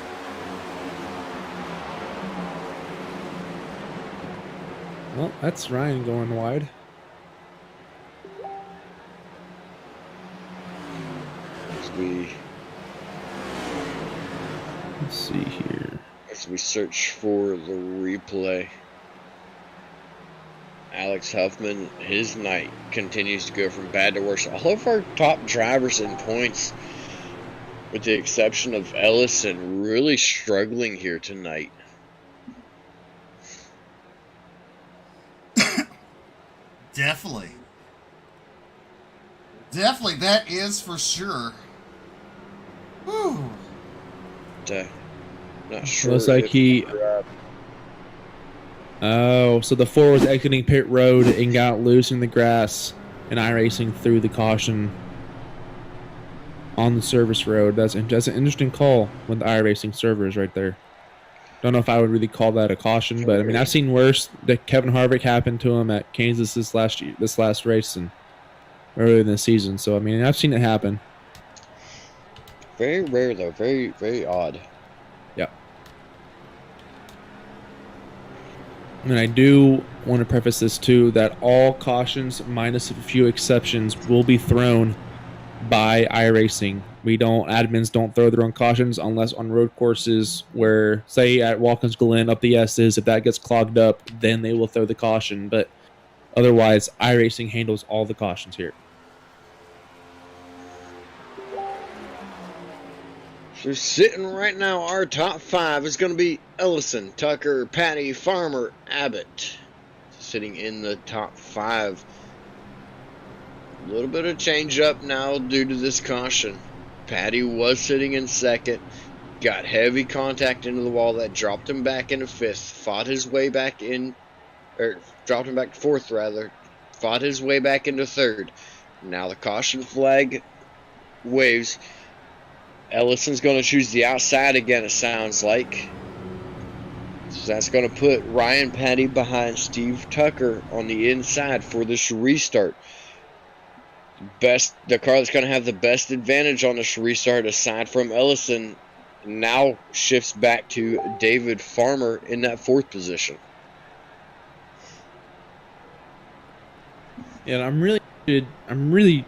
Well, that's Ryan going wide. Let's see here. As we search for the replay, Alex Huffman, his night continues to go from bad to worse. All of our top drivers in points, with the exception of Ellison, really struggling here tonight. Definitely. Definitely, that is for sure. Whew. Not sure. Looks like he. Oh, so the 4 was exiting pit road and got loose in the grass, and iRacing through the caution on the service road. That's an interesting call with the iRacing servers right there. Don't know if I would really call that a caution, but I mean I've seen worse. That Kevin Harvick happened to him at Kansas this last race and earlier in the season. So I mean I've seen it happen. Very rare though, very very odd. Yeah. And I do want to preface this too that all cautions, minus a few exceptions, will be thrown by iRacing. Admins don't throw their own cautions unless on road courses where, say at Watkins Glen up the S's, if that gets clogged up, then they will throw the caution. But otherwise, iRacing handles all the cautions here. So sitting right now, our top 5 is going to be Ellison, Tucker, Patty, Farmer, Abbott. Sitting in the top 5. A little bit of change up now due to this caution. Patty was sitting in second, got heavy contact into the wall that dropped him back into fifth, fought his way back in, or dropped him back to fourth rather, fought his way back into third. Now the caution flag waves. Ellison's going to choose the outside again, it sounds like. So that's going to put Ryan Patty behind Steve Tucker on the inside for this restart. The car that's going to have the best advantage on this restart, aside from Ellison, now shifts back to David Farmer in that fourth position. And I'm really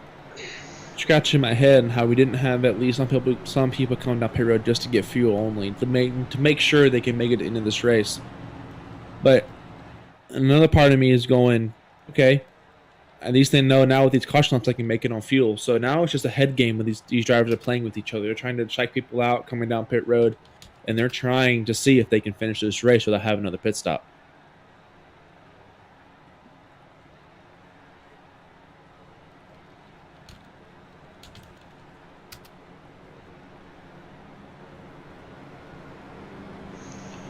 scratching my head on how we didn't have at least some people coming down pit road just to get fuel only to make sure they can make it into this race. But another part of me is going, okay, at least they know now with these caution laps they can make it on fuel. So now it's just a head game when these drivers are playing with each other. They're trying to check people out coming down pit road, and they're trying to see if they can finish this race without having another pit stop.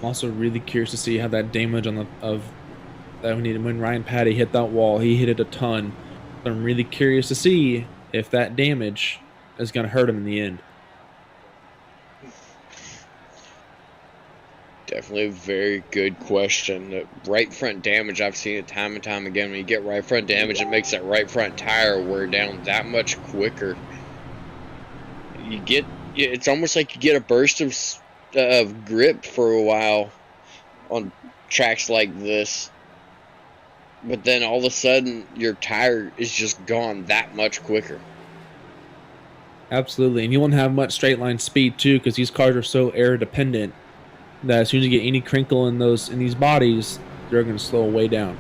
I'm also really curious to see how that damage when Ryan Patty hit that wall, he hit it a ton. So I'm really curious to see if that damage is going to hurt him in the end. Definitely a very good question. The right front damage, I've seen it time and time again. When you get right front damage, it makes that right front tire wear down that much quicker. It's almost like you get a burst of grip for a while on tracks like this, but then all of a sudden your tire is just gone that much quicker. Absolutely, and you won't have much straight line speed too, because these cars are so air dependent that as soon as you get any crinkle in these bodies, they're going to slow way down.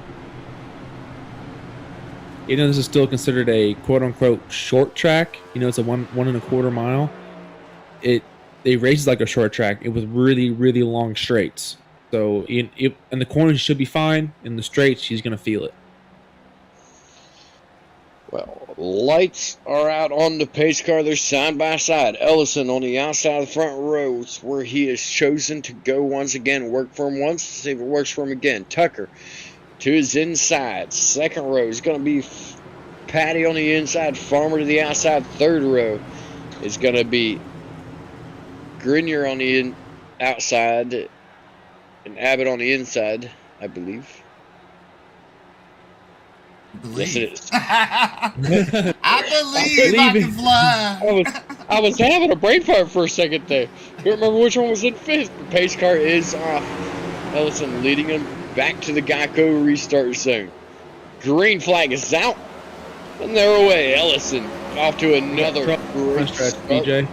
Even though this is still considered a quote unquote short track, it's a 1.25 mile. It races like a short track with really, really long straights. So in the corners, he should be fine. In the straights, he's going to feel it. Well, lights are out on the pace car. They're side by side. Ellison on the outside of the front rows, where he has chosen to go once again. Work for him once, see if it works for him again. Tucker to his inside. Second row is going to be Patty on the inside. Farmer to the outside. Third row is going to be Grenier on the outside and Abbott on the inside, I believe. Yes, it is. I believe I can fly. I was having a brain fart for a second there. Don't remember which one was in fifth. The pace car is off. Ellison leading him back to the Geico restart zone. Green flag is out, and they're away. Ellison off to another great start. BJ.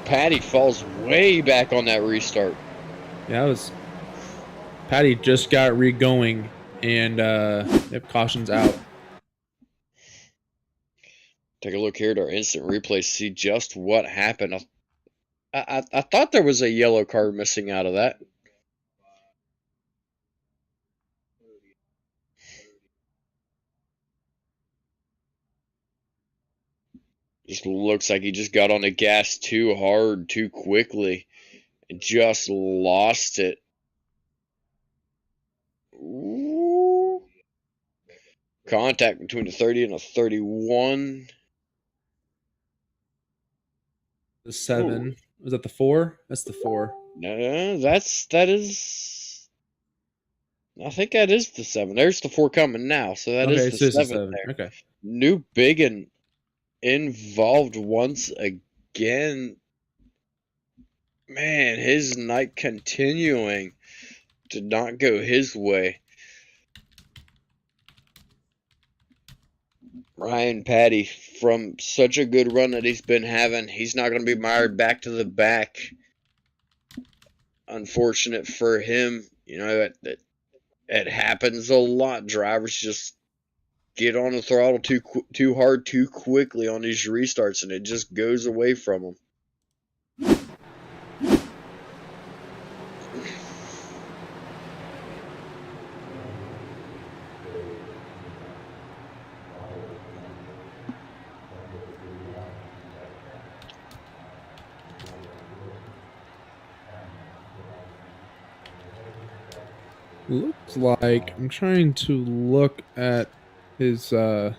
Patty falls way back on that restart. Yeah, Patty just got re-going, and caution's out. Take a look here at our instant replay, see just what happened. I thought there was a yellow card missing out of that. Just looks like he just got on the gas too hard, too quickly, and just lost it. Ooh. Contact between a 30 and a 31. The 7. Ooh. Was that the 4? That's the 4. No, that is. I think that is the 7. There's the 4 coming now, so that is the 7 there. Okay. New Biggin involved once again. Man, his night continuing to not go his way. Ryan Patty, from such a good run that he's been having, he's not going to be mired back to the back. Unfortunate for him. It happens a lot. Drivers just get on the throttle too hard, too quickly on these restarts, and it just goes away from them. Looks like I'm trying to look at his POV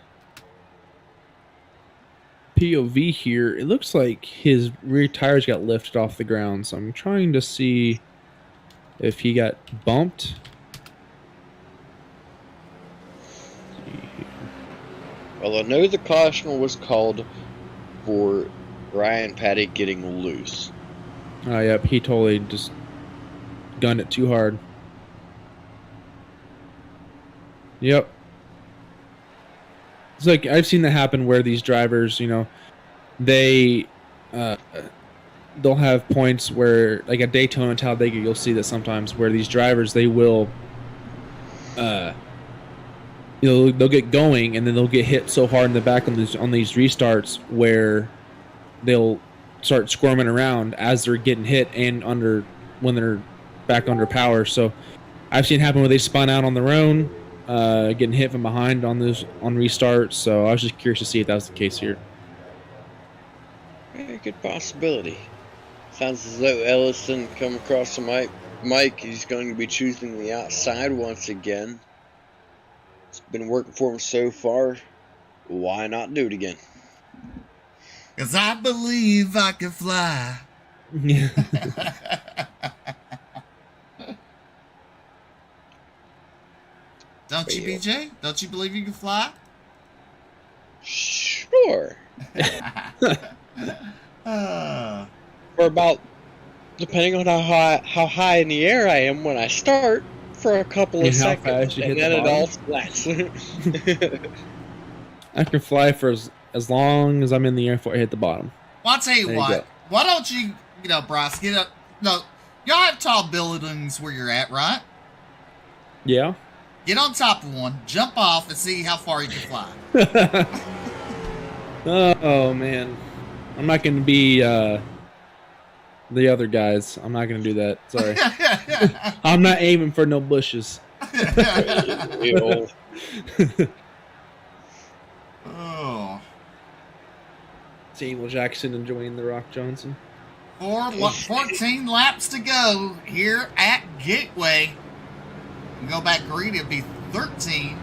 here. It looks like his rear tires got lifted off the ground, so I'm trying to see if he got bumped. Well, I know the caution was called for Ryan Patty getting loose. Oh, yep, he totally just gunned it too hard. Yep. It's like I've seen that happen where these drivers, they'll have points where, like at Daytona and Talladega, you'll see that sometimes where these drivers they will, they'll get going and then they'll get hit so hard in the back on these restarts where they'll start squirming around as they're getting hit and when they're back under power. So I've seen it happen where they spun out on their own, getting hit from behind on restarts. So I was just curious to see if that was the case here. Very good possibility. Sounds as though Ellison come across the mic. He's going to be choosing the outside once again. It's been working for him so far. Why not do it again? 'Cause I believe I can fly. Yeah. Don't you, BJ? Don't you believe you can fly? Sure. For about, depending on how high in the air I am when I start, for a couple of seconds, and then it all splats. I can fly for as long as I'm in the air before I hit the bottom. Well, I'll tell you what. Why don't you, Bryce, get up? No, y'all have tall buildings where you're at, right? Yeah. Get on top of one, jump off, and see how far you can fly. Oh, man. I'm not going to be the other guys. I'm not going to do that. Sorry. I'm not aiming for no bushes. Oh. Samuel Jackson and Dwayne "The Rock" Johnson. 14 laps to go here at Gateway. Go back green, it'll be 13.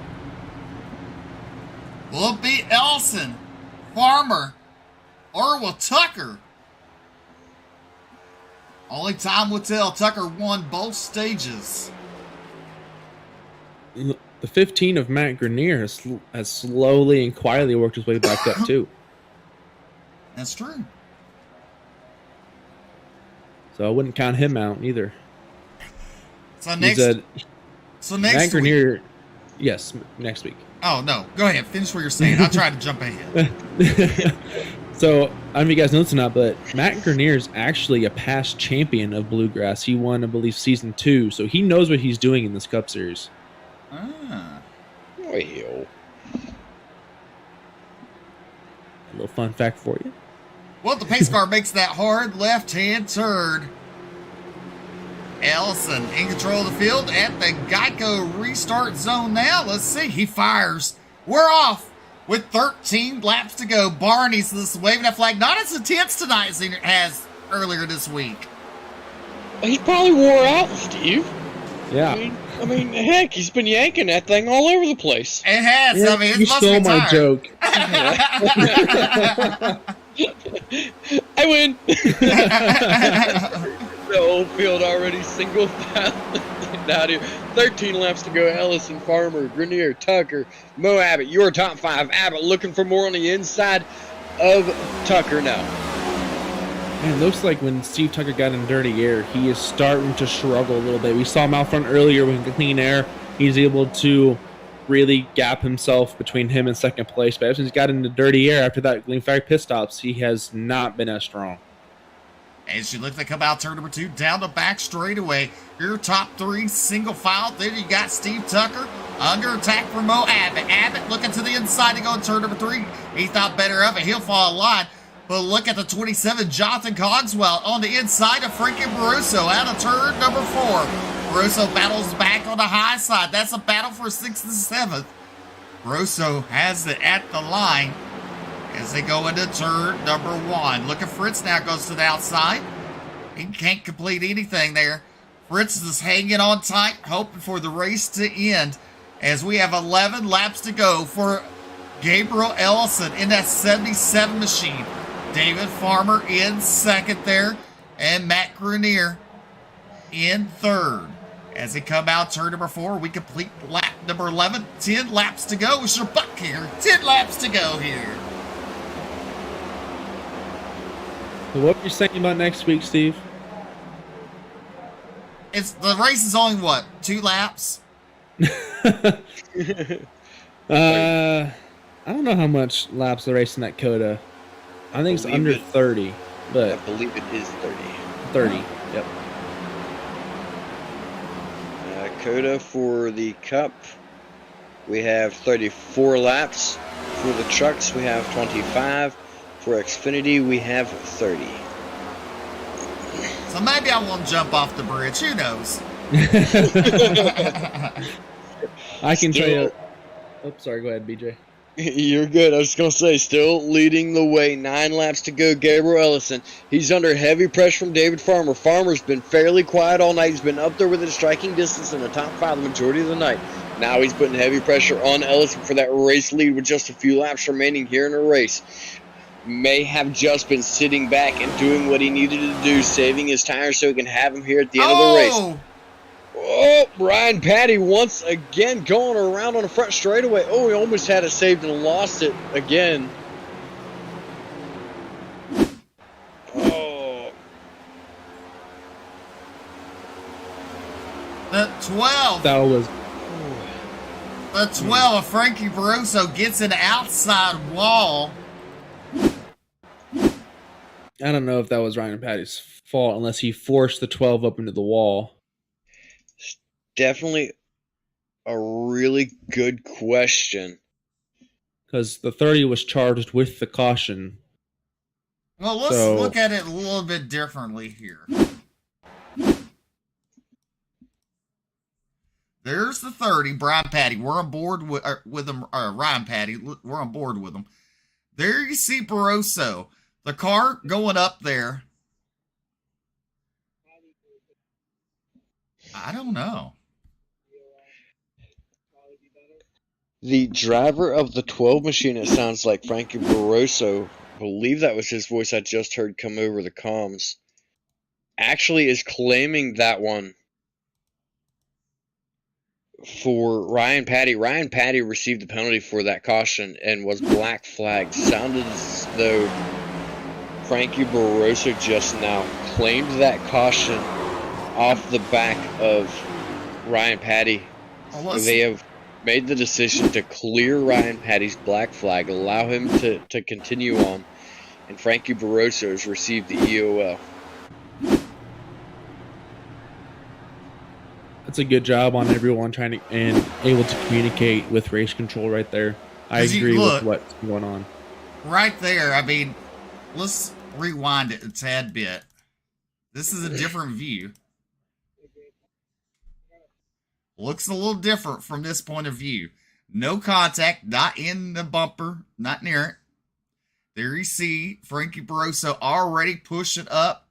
Will it be Ellison, Farmer, or will Tucker? Only time will tell. Tucker won both stages. The 15 of Matt Grenier has slowly and quietly worked his way back up, too. That's true. So I wouldn't count him out either. So next Matt Grenier, week. Yes, next week. Oh, no. Go ahead. Finish what you're saying. I'll try to jump ahead. So, I don't know if you guys know this or not, but Matt Grenier is actually a past champion of Bluegrass. He won, I believe, season 2, so he knows what he's doing in this Cup Series. Ah. Well. A little fun fact for you. Well, the pace car makes that hard left-hand turn. Ellison in control of the field at the Geico restart zone now. Let's see. He fires. We're off with 13 laps to go. Barney's waving that flag. Not as intense tonight as he has earlier this week. He probably wore out, Steve. Yeah. I mean, heck, he's been yanking that thing all over the place. It has. Yeah, I mean, it you must stole be my tired. joke. I win. The old field already single file out here. 13 laps to go. Ellison, Farmer, Grenier, Tucker, Mo Abbott, your top 5. Abbott looking for more on the inside of Tucker now. Man, it looks like when Steve Tucker got in dirty air, he is starting to struggle a little bit. We saw him out front earlier with clean air. He's able to really gap himself between him and second place. But ever since he got into dirty air after that Green Flag pit stops, he has not been as strong. As you look to come out turn number 2, down the back straightaway. Your top 3 single file. Then you got Steve Tucker under attack from Mo Abbott. Abbott looking to the inside to go in turn number 3. He thought better of it. He'll fall in line. But look at the 27, Jonathan Cogswell on the inside of Frankie Barroso out of turn number 4. Barroso battles back on the high side. That's a battle for 6th and 7th. Barroso has it at the line as they go into turn number 1. Look at Fritz now, goes to the outside. He can't complete anything there. Fritz is hanging on tight, hoping for the race to end as we have 11 laps to go for Gabriel Ellison in that 77 machine. David Farmer in second there, and Matt Grenier in third. As they come out turn number 4, we complete lap number 11. 10 laps to go. It's your buck here. 10 laps to go here. So what are you saying about next week, Steve? The race is only what, 2 laps? I don't know how much laps the race in that Coda. I think it's under 30, but I believe it is 30. 30. Yep. Coda for the Cup, we have 34 laps. For the trucks, we have 25. For Xfinity, we have 30. So maybe I won't jump off the bridge. Who knows? I can tell you. Oh, sorry. Go ahead, BJ. You're good. I was going to say, still leading the way. 9 laps to go. Gabriel Ellison. He's under heavy pressure from David Farmer. Farmer's been fairly quiet all night. He's been up there within striking distance in the top 5 the majority of the night. Now he's putting heavy pressure on Ellison for that race lead with just a few laps remaining here in the race. May have just been sitting back and doing what he needed to do, saving his tires so he can have him here at the end of the race. Oh, Ryan Patty once again going around on the front straightaway. Oh, he almost had it saved and lost it again. Oh. The 12. That was. The 12 of Frankie Barroso gets an outside wall. I don't know if that was Ryan Patty's fault unless he forced the 12 up into the wall. Definitely a really good question. Because the 30 was charged with the caution. Well, let's look at it a little bit differently here. There's the 30, Brian Patty. We're on board with him. Ryan Patty. We're on board with him. There you see Barroso. The car going up there. I don't know. The driver of the 12 machine, it sounds like Frankie Barroso, I believe that was his voice I just heard come over the comms, actually is claiming that one for Ryan Patty. Ryan Patty received the penalty for that caution and was black flagged. Sounded as though Frankie Barroso just now claimed that caution off the back of Ryan Patty. They have made the decision to clear Ryan Patty's black flag, allow him to continue on, and Frankie Barroso has received the EOL. That's a good job on everyone trying to and able to communicate with race control right there. I agree with what's going on. Right there, I mean, let's rewind it a tad bit. This is a different view. Looks a little different from this point of view. No contact, not in the bumper, not near it. There you see Frankie Barroso already pushing up.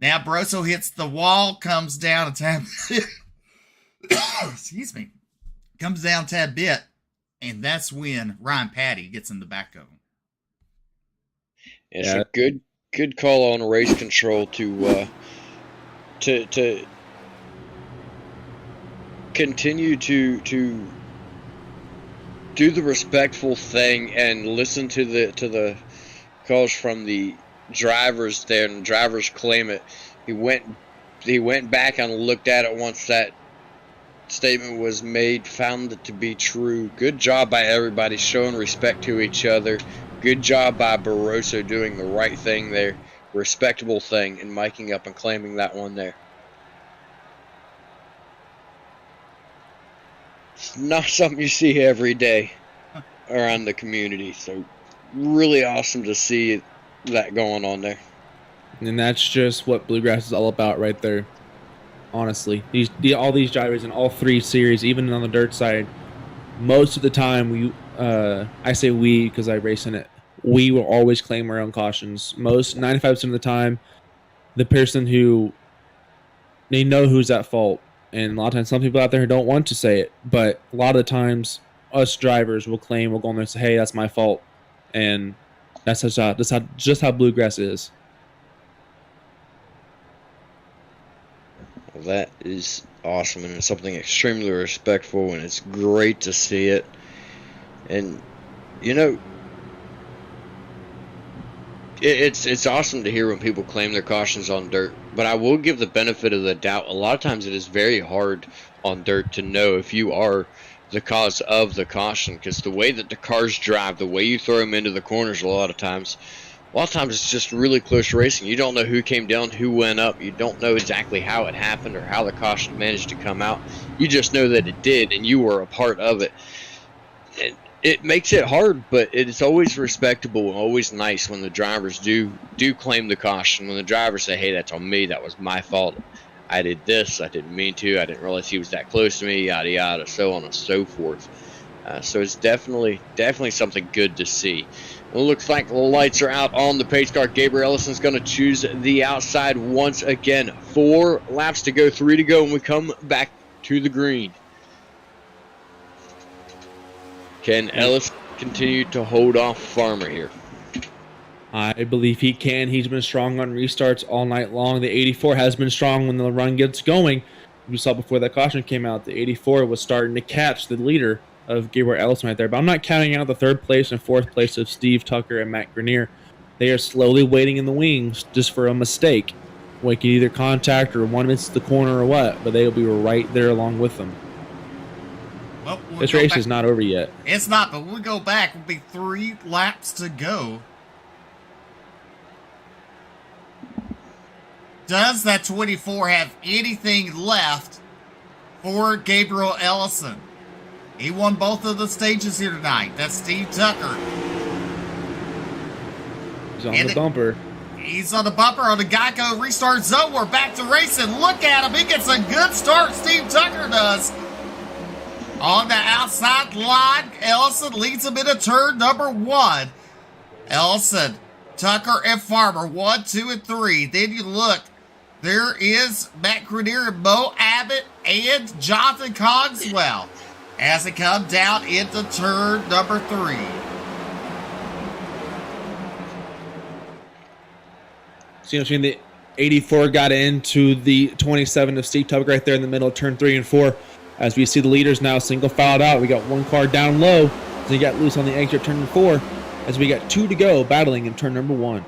Now Barroso hits the wall, comes down a tad bit. Excuse me. Comes down a tad bit, and that's when Ryan Patty gets in the back of him. It's a good call on race control to continue to do the respectful thing and listen to the calls from the drivers there, and the drivers claim it. He went back and looked at it once that statement was made, found it to be true. Good job by everybody showing respect to each other. Good job by Barroso doing the right thing there, respectable thing, and miking up and claiming that one there. It's not something you see every day around the community, so really awesome to see that going on there. And that's just what Bluegrass is all about right there. Honestly, all these drivers in all 3 series, even on the dirt side, most of the time I say we because I race in it. We will always claim our own cautions. 95% of the time, the person who they know who's at fault. And a lot of times, some people out there don't want to say it, but a lot of the times, us drivers will claim, we'll go in there and say, "Hey, that's my fault," and that's just how Bluegrass is. Well, that is awesome, and it's something extremely respectful, and it's great to see it. And you know, it's awesome to hear when people claim their cautions on dirt, but I will give the benefit of the doubt. A lot of times it is very hard on dirt to know if you are the cause of the caution, because the way that the cars drive, the way you throw them into the corners, a lot of times it's just really close racing. You don't know who came down, who went up. You don't know exactly how it happened or how the caution managed to come out. You just know that it did, and you were a part of it. And it makes it hard, but it's always respectable and always nice when the drivers do claim the caution. When the drivers say, "Hey, that's on me. That was my fault. I did this. I didn't mean to. I didn't realize he was that close to me." Yada yada, so on and so forth. So it's definitely something good to see. It looks like the lights are out on the pace car. Gabriel Ellison's going to choose the outside once again. 4 laps to go, 3 to go, and we come back to the green. Can Ellis continue to hold off Farmer here? I believe he can. He's been strong on restarts all night long. The 84 has been strong when the run gets going. We saw before that caution came out, the 84 was starting to catch the leader of Gabriel Ellison right there. But I'm not counting out the 3rd place and 4th place of Steve Tucker and Matt Grenier. They are slowly waiting in the wings just for a mistake. We can either contact or one misses the corner or what, but they'll be right there along with them. Well, this race is not over yet. It's not, but when we go back, it'll be 3 laps to go. Does that 24 have anything left for Gabriel Ellison? He won both of the stages here tonight. That's Steve Tucker. He's on the bumper. He's on the bumper on the Geico restart zone. We're back to racing. Look at him. He gets a good start. Steve Tucker does. On the outside line, Ellison leads him into turn number 1. Ellison, Tucker, and Farmer, 1, 2, and 3. Then you look. There is Matt Grenier and Mo Abbott and Jonathan Cogswell as they come down into turn number 3. So, between the 84 got into the 27 of Steve Tucker right there in the middle of turn 3 and 4. As we see the leaders now single filed out. We got one car down low. So he got loose on the exit turn 4. As we got 2 to go battling in turn number 1.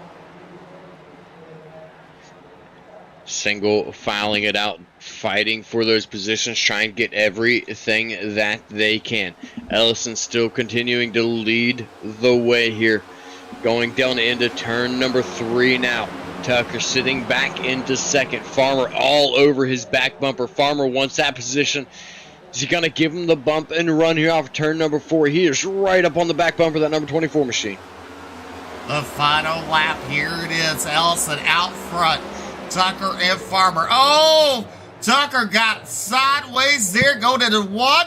Single filing it out, fighting for those positions, trying to get everything that they can. Ellison still continuing to lead the way here. Going down into turn number 3 now. Tucker sitting back into 2nd. Farmer all over his back bumper. Farmer wants that position. Is he going to give him the bump and run here off turn number 4? He is right up on the back bumper of that number 24 machine. The final lap, here it is. Ellison out front. Tucker and Farmer. Oh, Tucker got sideways there, going into 1.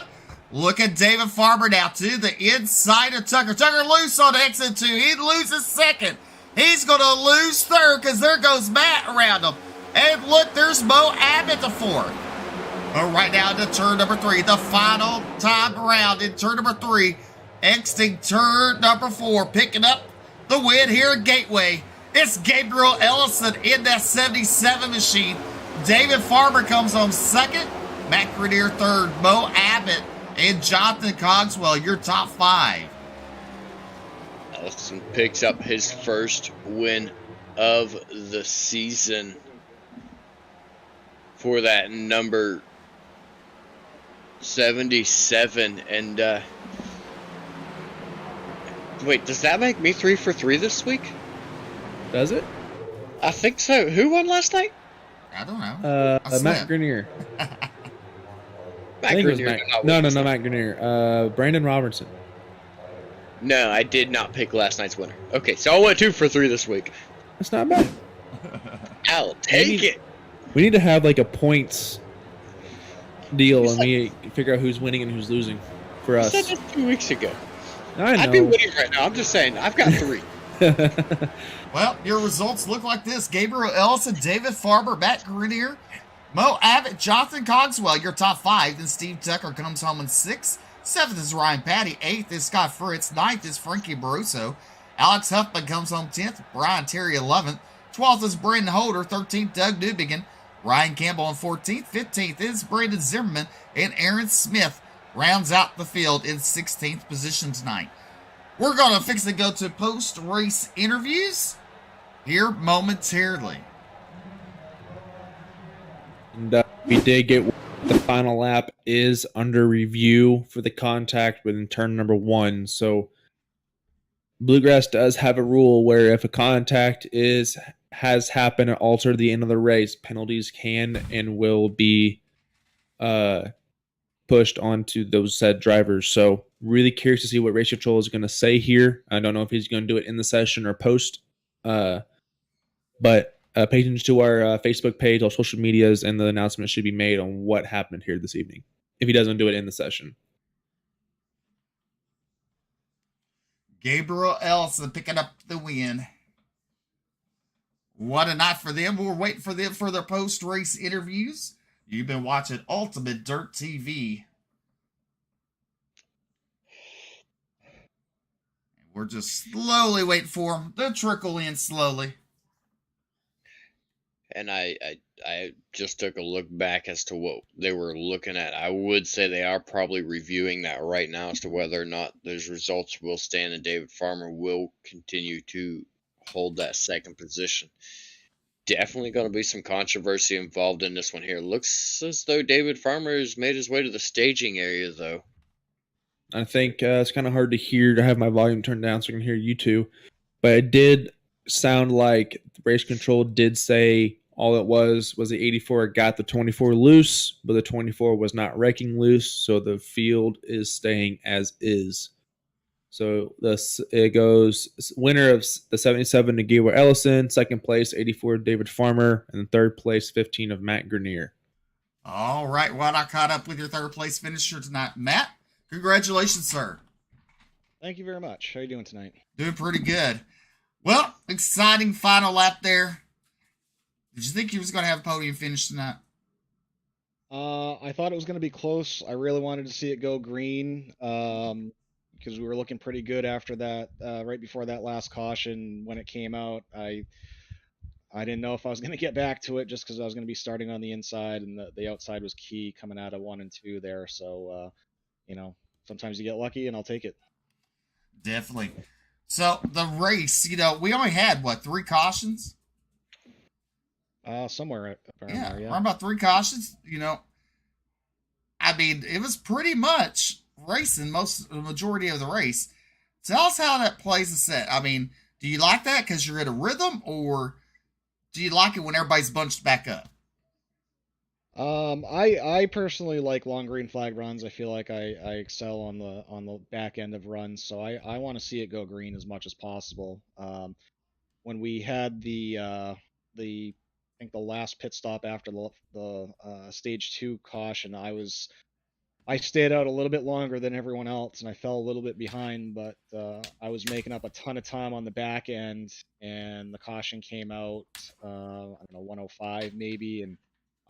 Look at David Farmer now to the inside of Tucker. Tucker loose on exit 2. He loses 2nd. He's going to lose 3rd because there goes Matt around him. And look, there's Mo Abbott the 4th. But right now into turn number 3, the final time around in turn number 3, exiting turn number 4, picking up the win here at Gateway. It's Gabriel Ellison in that 77 machine. David Farmer comes on 2nd, Matt Grenier 3rd, Mo Abbott and Jonathan Cogswell, your top 5. Ellison picks up his first win of the season for that number 77. And wait, does that make me 3 for 3 this week? Does it? I think so. Who won last night? I don't know. Matt Grenier. Matt Grenier. No, Matt Grenier. Brandon Robertson. No, I did not pick last night's winner. Okay, so I went 2 for 3 this week. That's not bad. I'll take it. We need to have like a points deal and we figure out who's winning and who's losing for us. I said this 2 weeks ago. I know. I'd be winning right now. I'm just saying, I've got 3. Well, your results look like this. Gabriel Ellison, David Farmer, Matt Grenier, Mo Abbott, Jonathan Cogswell, your top 5. Then Steve Tucker comes home in 6th. 7th is Ryan Patty. 8th is Scott Fritz. 9th is Frankie Barroso. Alex Huffman comes home 10th. Brian Terry 11th. 12th is Brandon Holder. 13th, Doug Newbegin. Ryan Campbell in 14th. 15th is Brandon Zimmerman. And Aaron Smith rounds out the field in 16th position tonight. We're going to fix and go to post-race interviews here momentarily. And we did get the final lap is under review for the contact within turn number 1. So Bluegrass does have a rule where if a contact has happened and altered the end of the race, penalties can and will be pushed onto those said drivers. So really curious to see what race control is going to say here. I don't know if he's going to do it in the session or post, but pay attention to our Facebook page, our social medias, and the announcement should be made on what happened here this evening if he doesn't do it in the session. Gabriel Ellison picking up the win. What a night for them. We're waiting for them for their post-race interviews. You've been watching Ultimate Dirt TV. We're just slowly waiting for them. They'll trickle in slowly. And I just took a look back as to what they were looking at. I would say they are probably reviewing that right now as to whether or not those results will stand and David Farmer will continue to hold that second position. Definitely going to be some controversy involved in this one here. Looks as though David Farmer has made his way to the staging area, though. I think it's kind of hard to hear. To have my volume turned down so I can hear you two. But it did sound like the race control did say all it was the 84 got the 24 loose, but the 24 was not wrecking loose, so the field is staying as is. So it goes winner of the 77 to Gabriel Ellison, second place 84 David Farmer, and third place 15 of Matt Grenier. All right, well, I caught up with your third place finisher tonight, Matt. Congratulations, sir. Thank you very much. How are you doing tonight? Doing pretty good. Well, exciting final lap there. Did you think you was going to have a podium finish tonight? I thought it was going to be close. I really wanted to see it go green because we were looking pretty good after that, right before that last caution when it came out. I didn't know if I was going to get back to it just because I was going to be starting on the inside and the outside was key coming out of 1 and 2 there. So, sometimes you get lucky and I'll take it. Definitely. So the race, we only had 3 cautions? Somewhere around Yeah, there, around about 3 cautions. I mean, it was pretty much racing the majority of the race. Tell us how that plays a set. I mean, do you like that because you're in a rhythm, or do you like it when everybody's bunched back up? I personally like long green flag runs. I feel like I excel on the back end of runs, so I want to see it go green as much as possible. When we had the I think the last pit stop after the stage 2 caution, I stayed out a little bit longer than everyone else, and I fell a little bit behind, but I was making up a ton of time on the back end, and the caution came out, I don't know, 105 maybe, and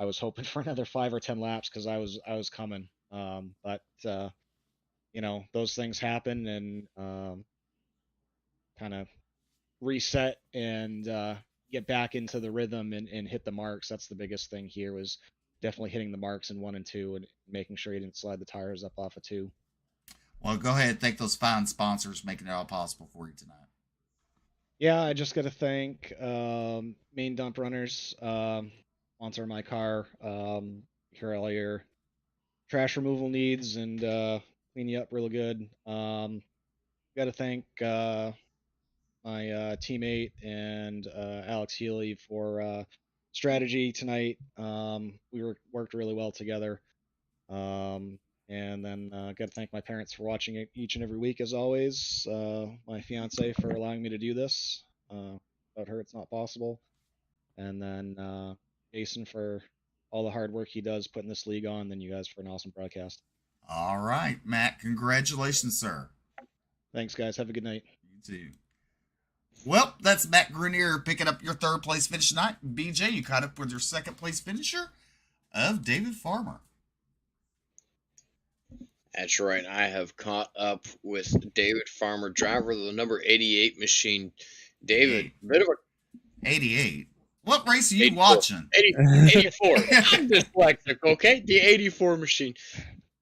I was hoping for another 5 or 10 laps because I was coming. But those things happen, and kind of reset and get back into the rhythm and hit the marks. That's the biggest thing here, was definitely hitting the marks in 1 and 2 and making sure you didn't slide the tires up off of 2. Well, go ahead and thank those fine sponsors making it all possible for you tonight. Yeah, I just got to thank Main Dump Runners, sponsor my car here earlier. Trash removal needs and clean you up real good. Got to thank my teammate and Alex Healy for strategy tonight. We worked really well together. And then got to thank my parents for watching it each and every week, as always. My fiance for allowing me to do this. Without her, it's not possible. And then Jason for all the hard work he does putting this league on. And then you guys for an awesome broadcast. All right, Matt. Congratulations, sir. Thanks, guys. Have a good night. You too. Well, that's Matt Grenier picking up your third place finish tonight. BJ, you caught up with your second place finisher. of David Farmer. That's right. I have caught up with David Farmer, driver of the number 88 machine. David, 88. bit of a 88. What race are you 84. watching? 84. I'm dyslexic, okay? The 84 machine.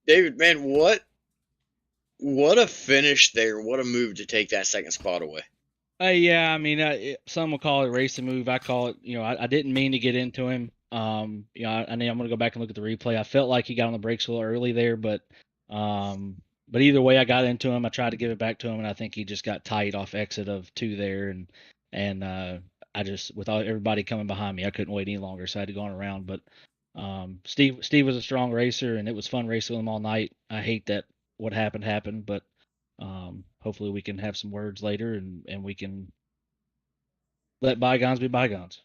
David, man, what a finish there. What a move to take that second spot away. Yeah, I mean, some will call it racing move. I call it, I didn't mean to get into him. I mean, I'm gonna go back and look at the replay. I felt like he got on the brakes a little early there, but either way, I got into him. I tried to give it back to him, and I think he just got tight off exit of 2 there, and I just, with everybody coming behind me, I couldn't wait any longer, so I had to go on around. But Steve was a strong racer, and it was fun racing with him all night. I hate that what happened, but hopefully we can have some words later, and we can let bygones be bygones.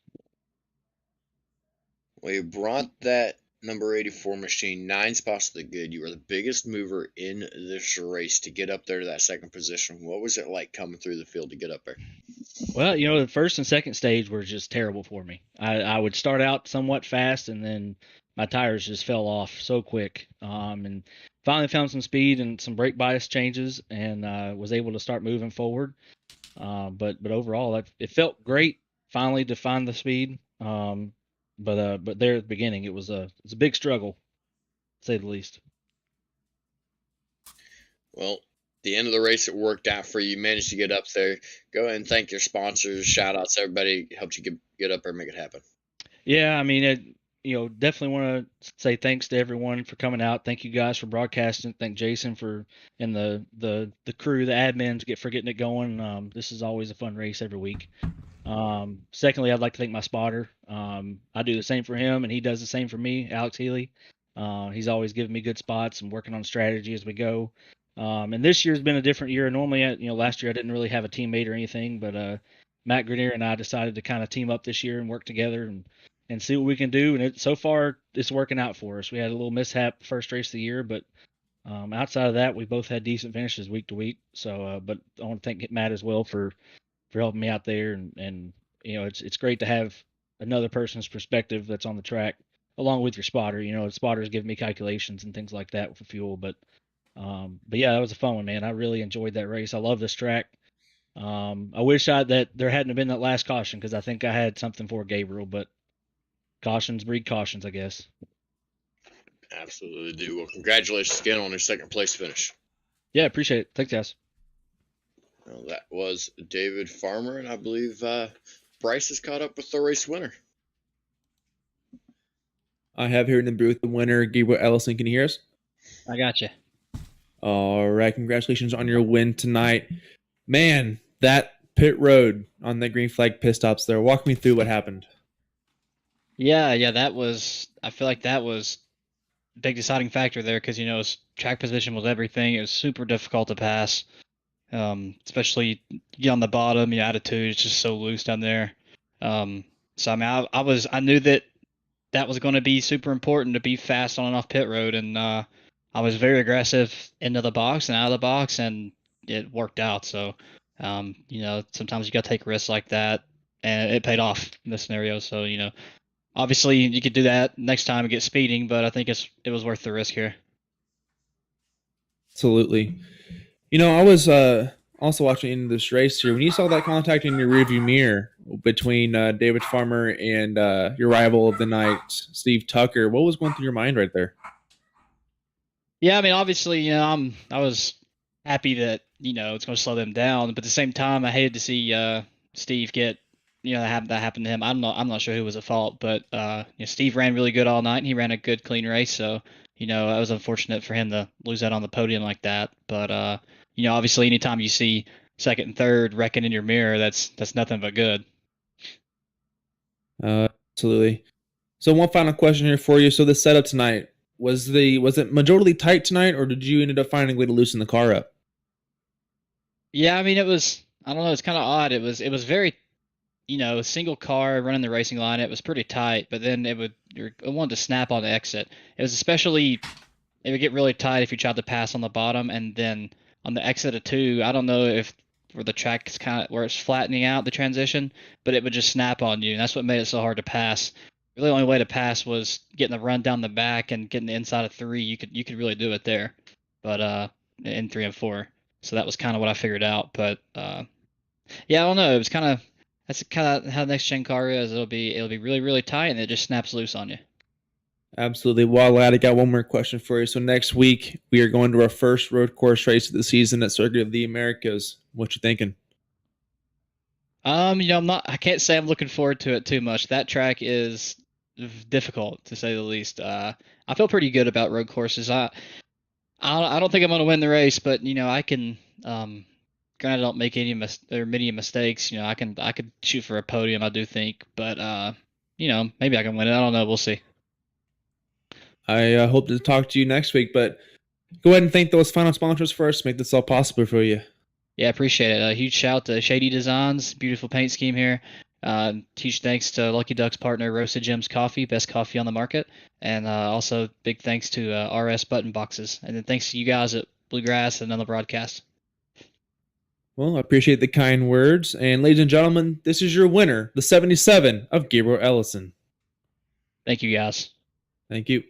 Well, you brought that number 84 machine 9 spots to the good. You were the biggest mover in this race to get up there to that second position. What was it like coming through the field to get up there? Well, the first and second stage were just terrible for me. I would start out somewhat fast, and then my tires just fell off so quick. And finally found some speed and some brake bias changes, and was able to start moving forward. But overall, it felt great finally to find the speed. But there at the beginning, it was a big struggle, to say the least. Well, the end of the race, it worked out for you. You managed to get up there. Go ahead and thank your sponsors. Shout outs to everybody who helped you get up there and make it happen. Yeah, I mean, definitely want to say thanks to everyone for coming out. Thank you guys for broadcasting. Thank Jason and the crew, the admins, for getting it going. This is always a fun race every week. Secondly, I'd like to thank my spotter. I do the same for him, and he does the same for me, Alex Healy. He's always giving me good spots and working on strategy as we go. And this year's been a different year. Normally, last year I didn't really have a teammate or anything, but Matt Grenier and I decided to kind of team up this year and work together and see what we can do. And so far, it's working out for us. We had a little mishap the first race of the year, but outside of that, we both had decent finishes week to week. So, but I want to thank Matt as well for helping me out there, and it's great to have another person's perspective that's on the track along with your spotter. The spotters give me calculations and things like that for fuel, but yeah, that was a fun one, man. I really enjoyed that race. I love this track. I wish that there hadn't been that last caution, because I think I had something for Gabriel, but cautions breed cautions, I guess. Absolutely do. Well, congratulations again on your second place finish. Yeah, appreciate it. Thanks, guys. Well, that was David Farmer, and I believe Bryce is caught up with the race winner. I have here in the booth the winner, Gabriel Ellison. Can you hear us? I got you. All right. Congratulations on your win tonight. Man, that pit road on the green flag pit stops there. Walk me through what happened. Yeah, I feel like that was a big deciding factor there, because, track position was everything. It was super difficult to pass. Especially on the bottom, your attitude is just so loose down there. So I mean, I knew that was going to be super important to be fast on and off pit road, and I was very aggressive into the box and out of the box, and it worked out. So, sometimes you got to take risks like that, and it paid off in this scenario. So, obviously you could do that next time and get speeding, but I think it was worth the risk here. Absolutely. I was also watching in this race here. When you saw that contact in your rearview mirror between David Farmer and your rival of the night, Steve Tucker, what was going through your mind right there? Yeah, I mean, obviously, I was happy that it's going to slow them down, but at the same time, I hated to see Steve get that happened to him. I'm not sure who was at fault, but Steve ran really good all night, and he ran a good, clean race. So it was unfortunate for him to lose that on the podium like that. But obviously, anytime you see second and third wrecking in your mirror, that's nothing but good. Absolutely. So one final question here for you. So the setup tonight, was it majorly tight tonight, or did you end up finding a way to loosen the car up? Yeah, I mean, I don't know, it's kind of odd. It was very, single car running the racing line. It was pretty tight, but then it wanted to snap on the exit. It would get really tight if you tried to pass on the bottom, and then on the exit of 2, I don't know if where the track is kind of where it's flattening out the transition, but it would just snap on you, and that's what made it so hard to pass. Really, the only way to pass was getting the run down the back and getting the inside of 3. You could really do it there, but in 3 and 4. So that was kind of what I figured out. But yeah, I don't know. It was kind of that's kind of how next gen car is. It'll be really really tight and it just snaps loose on you. Absolutely. Well, lad, I got one more question for you. So next week we are going to our first road course race of the season at Circuit of the Americas. What you thinking? I can't say I'm looking forward to it too much. That track is difficult to say the least. I feel pretty good about road courses. I don't think I'm going to win the race, but I can. Granted, I don't make many mistakes. I could shoot for a podium. I do think, but maybe I can win it. I don't know. We'll see. I hope to talk to you next week, but go ahead and thank those final sponsors first. Make this all possible for you. Yeah, appreciate it. A huge shout to Shady Designs, beautiful paint scheme here. Huge thanks to Lucky Duck's partner, Roasted Gems Coffee, best coffee on the market. And also big thanks to RS Button Boxes. And then thanks to you guys at Bluegrass and on the broadcast. Well, I appreciate the kind words. And ladies and gentlemen, this is your winner, the 77 of Gabriel Ellison. Thank you, guys. Thank you.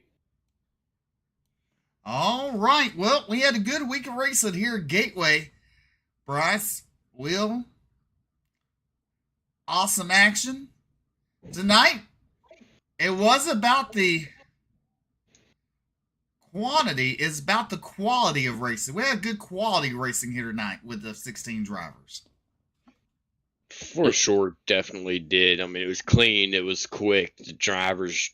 All right. Well, we had a good week of racing here at Gateway. Bryce, Will, awesome action. Tonight, it was about the quantity, it's about the quality of racing. We had good quality racing here tonight with the 16 drivers. For sure, definitely did. I mean, it was clean, it was quick. The drivers,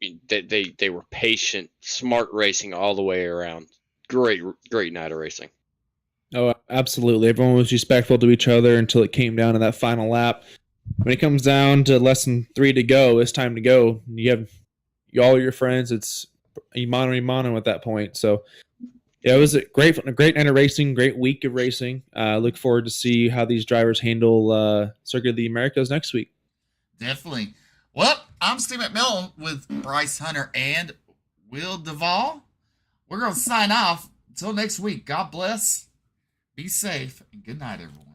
they were patient, smart racing all the way around. Great night of racing. Oh, absolutely. Everyone was respectful to each other until it came down to that final lap. When it comes down to less than 3 to go, it's time to go. You have all your friends. It's mano at that point. So, yeah, it was a great night of racing, great week of racing. Look forward to see how these drivers handle Circuit of the Americas next week. Definitely. Well, I'm Steve McMillan with Bryce Hunter and Will Duvall. We're going to sign off. Until next week, God bless. Be safe, and good night, everyone.